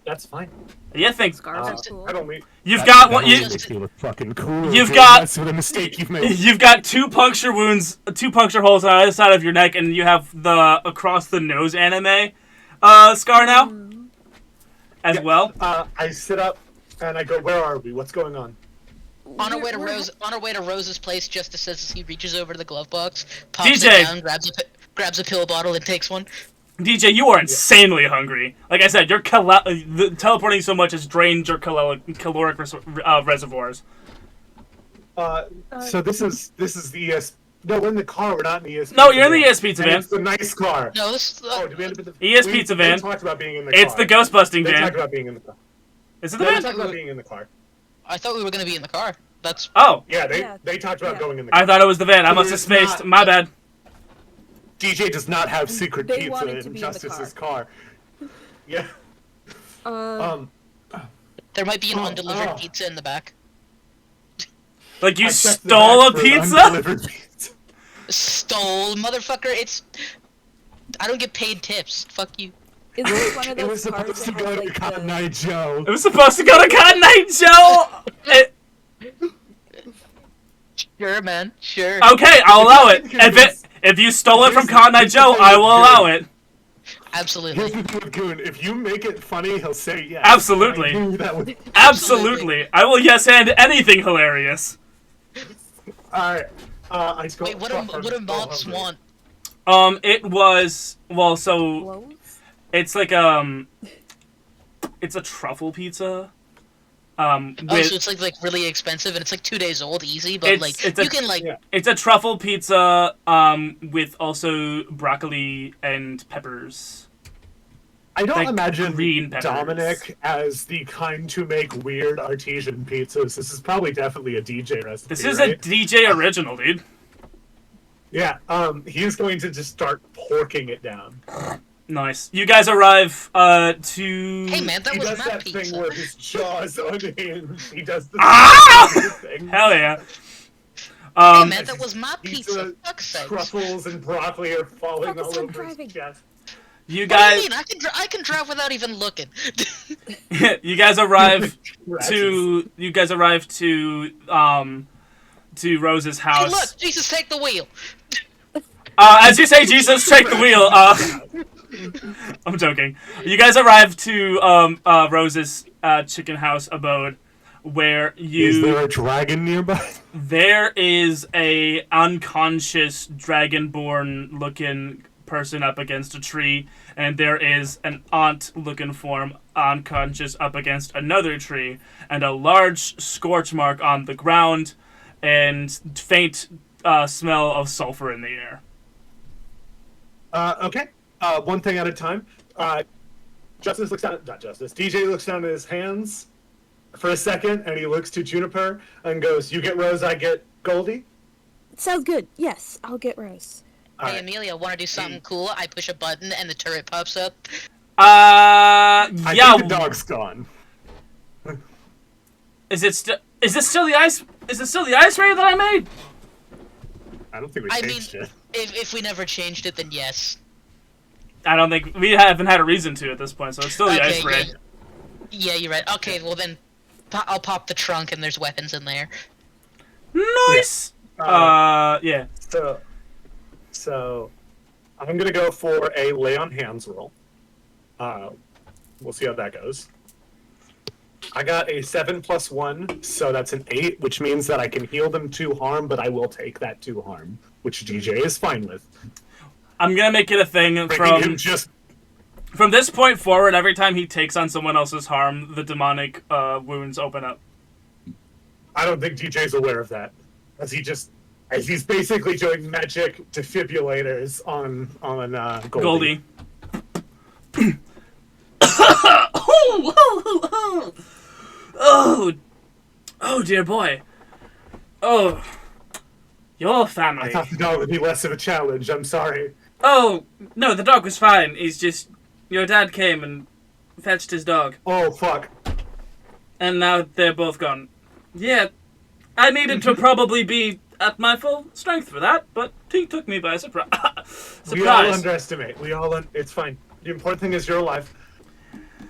That's fine. Yeah, thanks. Scars are cool. I don't mean. You've got one. Just- Fucking cool. You've got- That's what a mistake you've made. You've got 2 puncture wounds, 2 puncture holes on either side of your neck, and you have the across the nose anime scar now, as well. I sit up and I go, "Where are we? What's going on?" On our way to We're- Rose's place, Justice as he reaches over to the glove box, pops DJ. it down, grabs a pill bottle, and takes one. DJ, you are insanely hungry. Like I said, your teleporting so much has drained your caloric reservoirs. So this is the ES. No, we're in the car. We're not in the ES. No, you're in the ES Pizza And van. It's the nice car. No, this. Oh, did we end up in the ES Pizza van. They talked about being in the car. It's the ghost busting They van. talked about being in the car. Is it the They van? talked about being in the car. I thought we were gonna be in the car. That's. Oh, Yeah, Yeah. they talked about Yeah. going in the car. I thought it was the van. I must have It's spaced. not. My bad. DJ does not have secret They pizza wanted to in be in the Justice's car. Yeah. There might be an Oh, undelivered oh. pizza in the back. Like you I checked the stole a back for pizza? undelivered pizza. Stole, motherfucker! It's. I don't get paid tips. Fuck you. Is this one of It was those cars supposed to that go has, to like, Cotton the... Eye Joe. It was supposed to go to Cotton Eye Joe. Sure, man. Sure. Okay, I'll allow it. If you stole it from Cotton Eye Joe, I will allow it. Absolutely. Here's the thing with Goon. If you make it funny, he'll say yes. Absolutely. I knew that would... Absolutely. I will yes and anything hilarious. Alright. I just go... Wait, what do mobs want? It was so Clothes? it's like it's a truffle pizza. Oh, With, so it's like really expensive and it's like 2 days old, easy, but like it's you a- can like yeah. it's a truffle pizza with also broccoli and peppers. I don't like imagine green peppers. Dominic as the kind to make weird artesian pizzas. This is probably definitely a DJ recipe, This is right? a DJ original, dude. Yeah, he's going to just start porking it down. Nice. You guys arrive to. hey man, that He was does my that pizza. thing where his jaw's unhinged. He does the Ah! thing. Hell yeah. Hey man, that was my pizza. Pizza, Fuck's sakes. truffles and broccoli are falling Focus all on over driving. his chest. You What do you guys. mean? I can drive without even looking. You guys arrive Scratches. to to Rose's Hey, house. look, Jesus, take the wheel. As you say, Jesus, take the wheel. I'm joking. You guys arrive to Rose's chicken house abode, where you. Is there a dragon nearby? There is a unconscious dragonborn looking person up against a tree, and there is an aunt-looking form unconscious up against another tree, and a large scorch mark on the ground, and faint smell of sulfur in the air. Okay. One thing at a time. Justice looks down. Not Justice. DJ looks down at his hands for a second, and he looks to Juniper and goes, "You get Rose, I get Goldie." Sounds good. Yes, I'll get Rose. All Hey, right. Amelia, want to do something cool? I push a button and the turret pops up. I Yeah. think the dog's gone. Is this still the ice? Is it still the ice ray that I made? I don't think we I mean, changed it. if we never changed it, then yes. I don't think we haven't had a reason to at this point, so it's still the Okay, ice ray. Yeah, you're right. Okay, well then, I'll pop the trunk and there's weapons in there. Nice. Yeah. So, I'm gonna go for a lay on hands roll. We'll see how that goes. I got a 7 + 1, so that's an 8, which means that I can heal them 2 harm, but I will take that 2 harm, which DJ is fine with. I'm gonna make it a thing Making him just from this point forward. Every time he takes on someone else's harm, the demonic wounds open up. I don't think DJ's aware of that, as he's basically doing magic defibrillators on Goldie. Oh, dear boy. Oh, your family. I thought the dog would be less of a challenge. I'm sorry. Oh, no, the dog was fine. He's just your dad came and fetched his dog, Oh fuck. and now they're both gone. Yeah, I needed to probably be at my full strength for that, but he took me by surprise. We all underestimate. It's fine. The important thing is you're alive.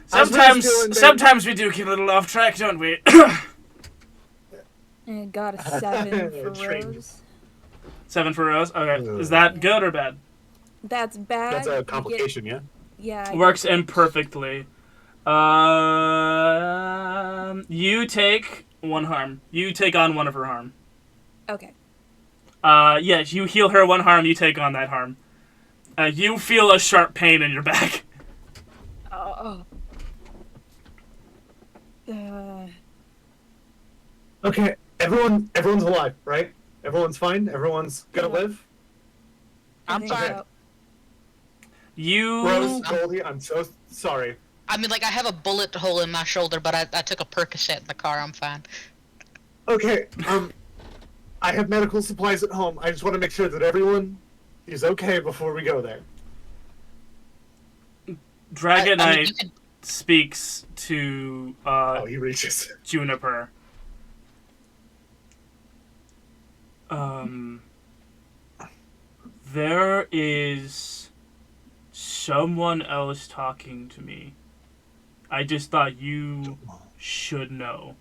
Sometimes we do get a little off track, don't we? And got a 7 for Trained. Rose. 7 for Rose. Okay, is that good or bad? That's bad. That's You a get- complication, yeah? Yeah. I Works imperfectly. You take 1 harm. You take on 1 of her harm. Okay. Yeah, you heal her 1 harm, you take on that harm. You feel a sharp pain in your back. Oh. Okay, everyone's alive, right? Everyone's fine? Everyone's gonna Yeah. live? I I'm think fine. so. You... Rose, Goldie, I'm so sorry. I mean, like, I have a bullet hole in my shoulder, but I took a Percocet in the car. I'm fine. Okay, I have medical supplies at home. I just want to make sure that everyone is okay before we go there. Dragon I mean, Knight you could- speaks to Oh, he reaches. Juniper. There is someone else talking to me. I just thought you should know.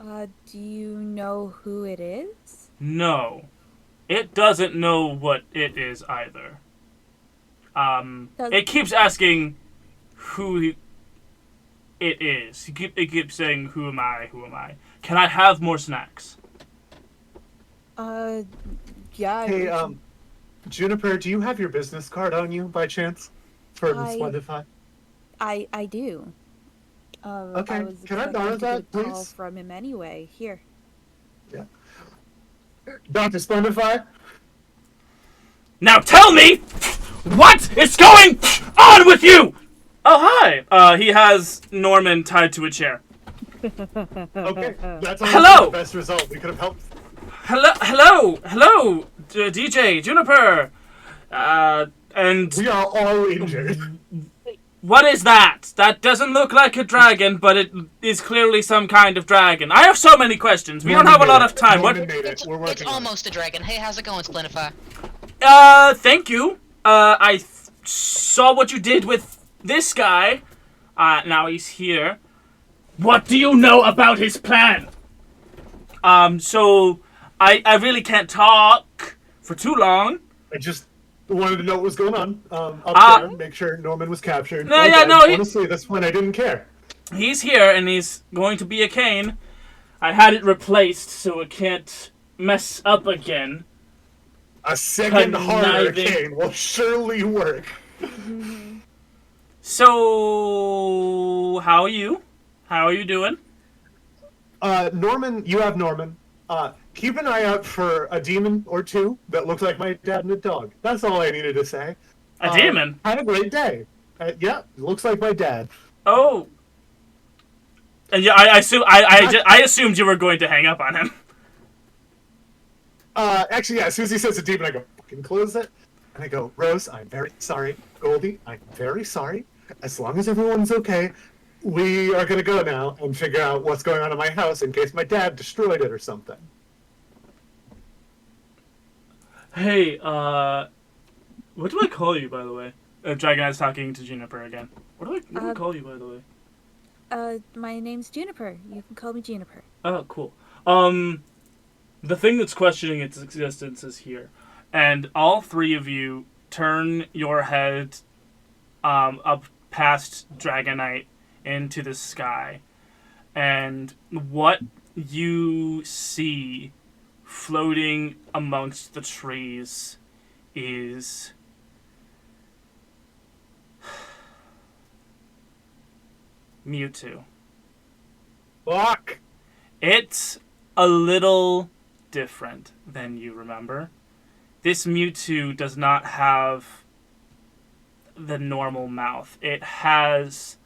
Do you know who it is? No. It doesn't know what it is either. It keeps asking who it is. It keeps saying, who am I? Who am I? Can I have more snacks? Yeah. Hey, Juniper, do you have your business card on you by chance? For Splendify? I do. Okay, I was can I expecting borrow to that, get a call please? from him anyway. Here. Yeah. Dr. Splendify? Now tell me what is going on with you! Oh, hi! He has Norman tied to a chair. Okay, that's Hello! the best result. We could have helped. Hello, DJ, Juniper! And We are all injured. what is that? That doesn't look like a dragon, but it is clearly some kind of dragon. I have so many questions. We don't have a lot of time. Norman What? made it. It's, We're working on it. almost a dragon. Hey, how's it going, Splintify? Thank you. I saw what you did with this guy. Now he's here. What do you know about his plan? So I really can't talk for too long. I just wanted to know what was going on up there, make sure Norman was captured. No, yeah, no. Honestly, at this point, I didn't care. He's here, and he's going to be a cane. I had it replaced so it can't mess up again. A second harder Conniving. cane will surely work. So, how are you? How are you doing? Norman, you have Norman. Keep an eye out for a demon or two that looks like my dad and a dog. That's all I needed to say. A demon? Had a great day. Yeah, looks like my dad. Oh. And yeah, I assumed you were going to hang up on him. Actually, yeah, as soon as he says a demon, I go, fucking close it. And I go, Rose, I'm very sorry. Goldie, I'm very sorry. As long as everyone's okay, we are gonna go now and figure out what's going on in my house in case my dad destroyed it or something. Hey, what do I call you, by the way? Dragon Eye's talking to Juniper again. What do I call you, by the way? My name's Juniper. You can call me Juniper. Oh, cool. The thing that's questioning its existence is here. And all three of you turn your head up past Dragonite into the sky. And what you see floating amongst the trees is Mewtwo. Fuck! It's a little different than you remember. This Mewtwo does not have the normal mouth. It has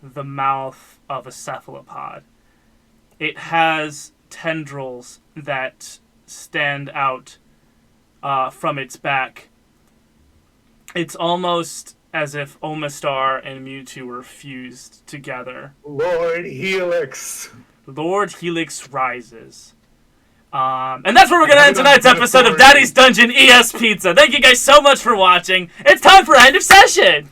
the mouth of a cephalopod. It has tendrils that stand out from its back. It's almost as if Omastar and Mewtwo were fused together. Lord Helix! Lord Helix rises. And that's where we're going to end tonight's episode of Daddy's Dungeon ES Pizza. Thank you guys so much for watching. It's time for end of session!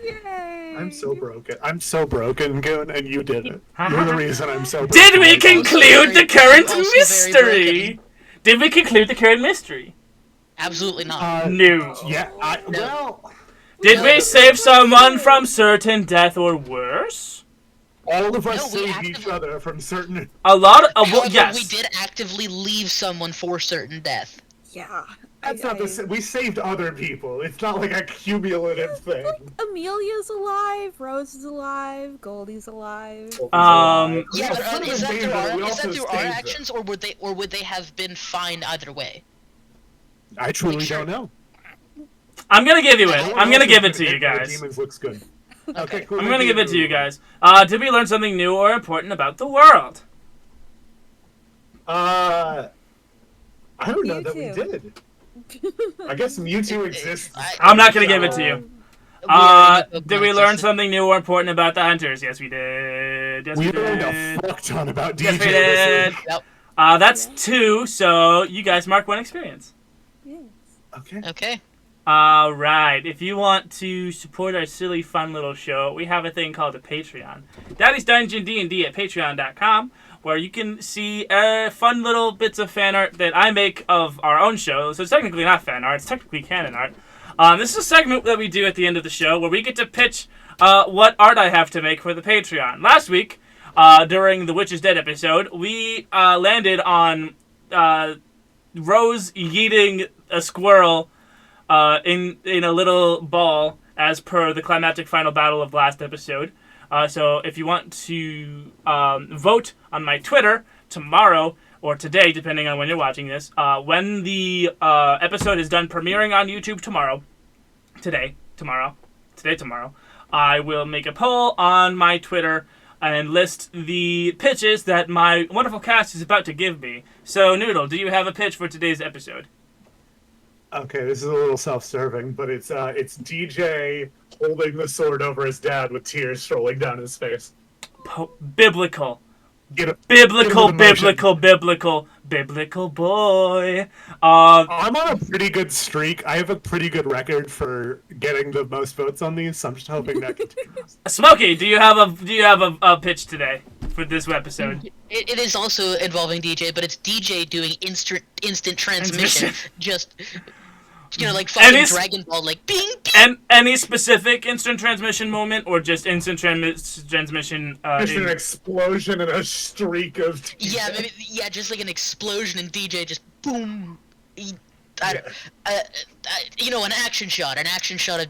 Yay! I'm so broken. I'm so broken, Goon, and you did it. You're the reason I'm so broken. Did we conclude the current also very mystery? Did we conclude the current mystery? Absolutely not. No. Yeah, well... Did we save someone from certain death or worse? All of us No, we saved each actively- other from certain... A lot of... well, However, yes. we did actively leave someone for certain death. Yeah. That's not the same. We saved other people. It's not like a cumulative thing. Amelia's alive, Rose is alive, Goldie's alive. Yeah, Yeah, but some of is them that saved, but we through also our saved them. actions, or would they have been fine either way? I truly Like, sure. don't know. I'm gonna give you it. Everyone I'm gonna else give is it to you gonna hit, but guys. Demons looks good. Okay, cool. I'm gonna give it to you guys. Did we learn something new or important about the world? I don't know that we Mewtwo. did. I guess Mewtwo exists. I'm not gonna give it to you. We already know Did we Pokemon learn existed. something new or important about the hunters? Yes, we did. Yes, we We learned a did. fuck ton about DJ Yes, we this did. week. Yep. That's Yeah. 2, so you guys mark 1 experience. Yes. Okay. Okay. Alright, if you want to support our silly, fun little show, we have a thing called a Patreon. Daddy's Dungeon D&D at patreon.com, where you can see fun little bits of fan art that I make of our own show. So it's technically not fan art, it's technically canon art. This is a segment that we do at the end of the show where we get to pitch what art I have to make for the Patreon. Last week, during the Witch is Dead episode, we landed on Rose yeeting a squirrel in a little ball, as per the climactic final battle of last episode. So if you want to vote on my Twitter tomorrow or today, depending on when you're watching this, when the episode is done premiering on YouTube tomorrow, tomorrow, I will make a poll on my Twitter and list the pitches that my wonderful cast is about to give me. So, Noodle, do you have a pitch for today's episode? Okay, this is a little self-serving, but it's DJ holding the sword over his dad with tears strolling down his face. Biblical. Get a Biblical, Get him emotion. biblical boy. I'm on a pretty good streak. I have a pretty good record for getting the most votes on these, so I'm just hoping that continues. Smokey, do you have a pitch today? for this episode. It is also involving DJ, but it's DJ doing instant transmission. Just, like fucking Dragon Ball, like bing, bing. And any specific instant transmission moment, or just instant transmission? Just an explosion and a streak of DJ. Yeah, maybe. Yeah, just like an explosion and DJ just boom. An action shot of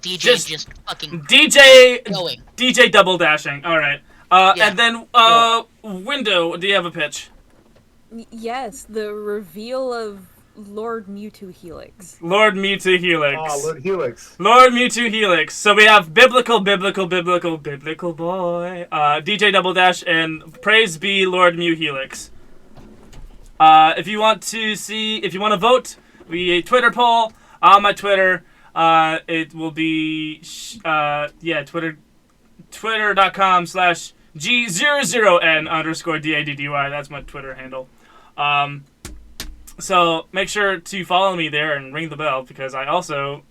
DJ just fucking going. DJ double dashing. All right. And then Window, do you have a pitch? Yes, the reveal of Lord Mewtwo Helix. Lord Mewtwo Helix. Oh, Lord Helix. Lord Mewtwo Helix. So we have biblical boy, DJ Double Dash, and praise be Lord Mew Helix. If you want to vote, we Twitter poll on my Twitter. It will be twitter.com/G00N_DADDY. That's my Twitter handle. So make sure to follow me there and ring the bell, because I also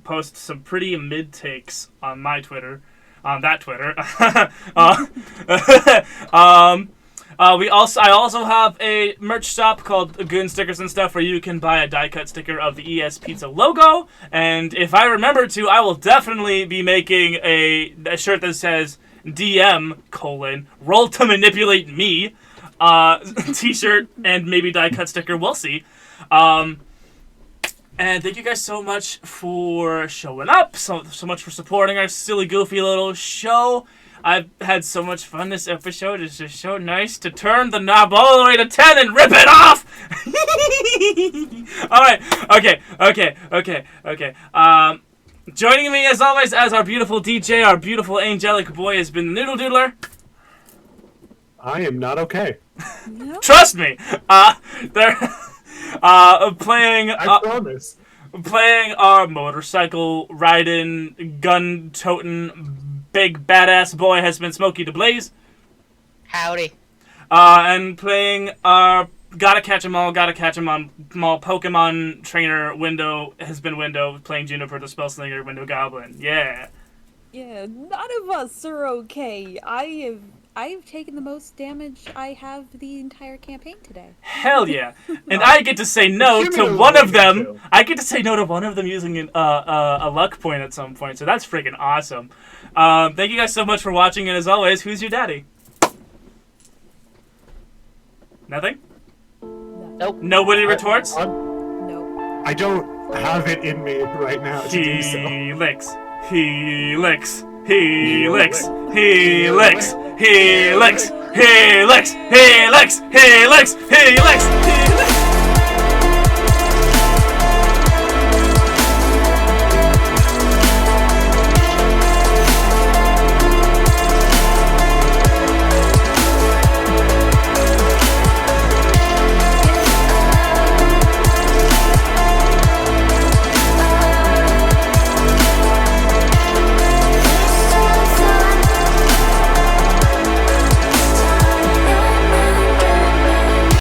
post some pretty mid takes on my Twitter, on that Twitter. I also have a merch shop called Goon Stickers and Stuff, where you can buy a die cut sticker of the ES Pizza logo. And if I remember to, I will definitely be making a shirt that says DM : roll to manipulate me. T-shirt and maybe die cut sticker. We'll see. And thank you guys so much for showing up. So much for supporting our silly, goofy little show. I've had so much fun this episode. It's just so nice to turn the knob all the way to 10 and rip it off. All right. Okay. Joining me as always as our beautiful DJ, our beautiful angelic boy, has been the Noodle-doodler. I am not okay. No? Trust me. They're playing. I promise. Playing our motorcycle riding, gun toting, big badass boy has been smokytheblaze. Howdy. And playing our gotta catch 'em all Pokemon trainer Window has been Window, playing Juniper the Spellslinger Windowgoblin. Yeah. Yeah, none of us are okay. I've taken the most damage I have the entire campaign today. Hell yeah. And I get to say no to one of them. I get to say no to one of them using a luck point at some point. So that's freaking awesome. Thank you guys so much for watching. And as always, who's your daddy? Nothing? Nope. Nobody retorts? No. I don't have it in me right now to do so. Helix. Helix.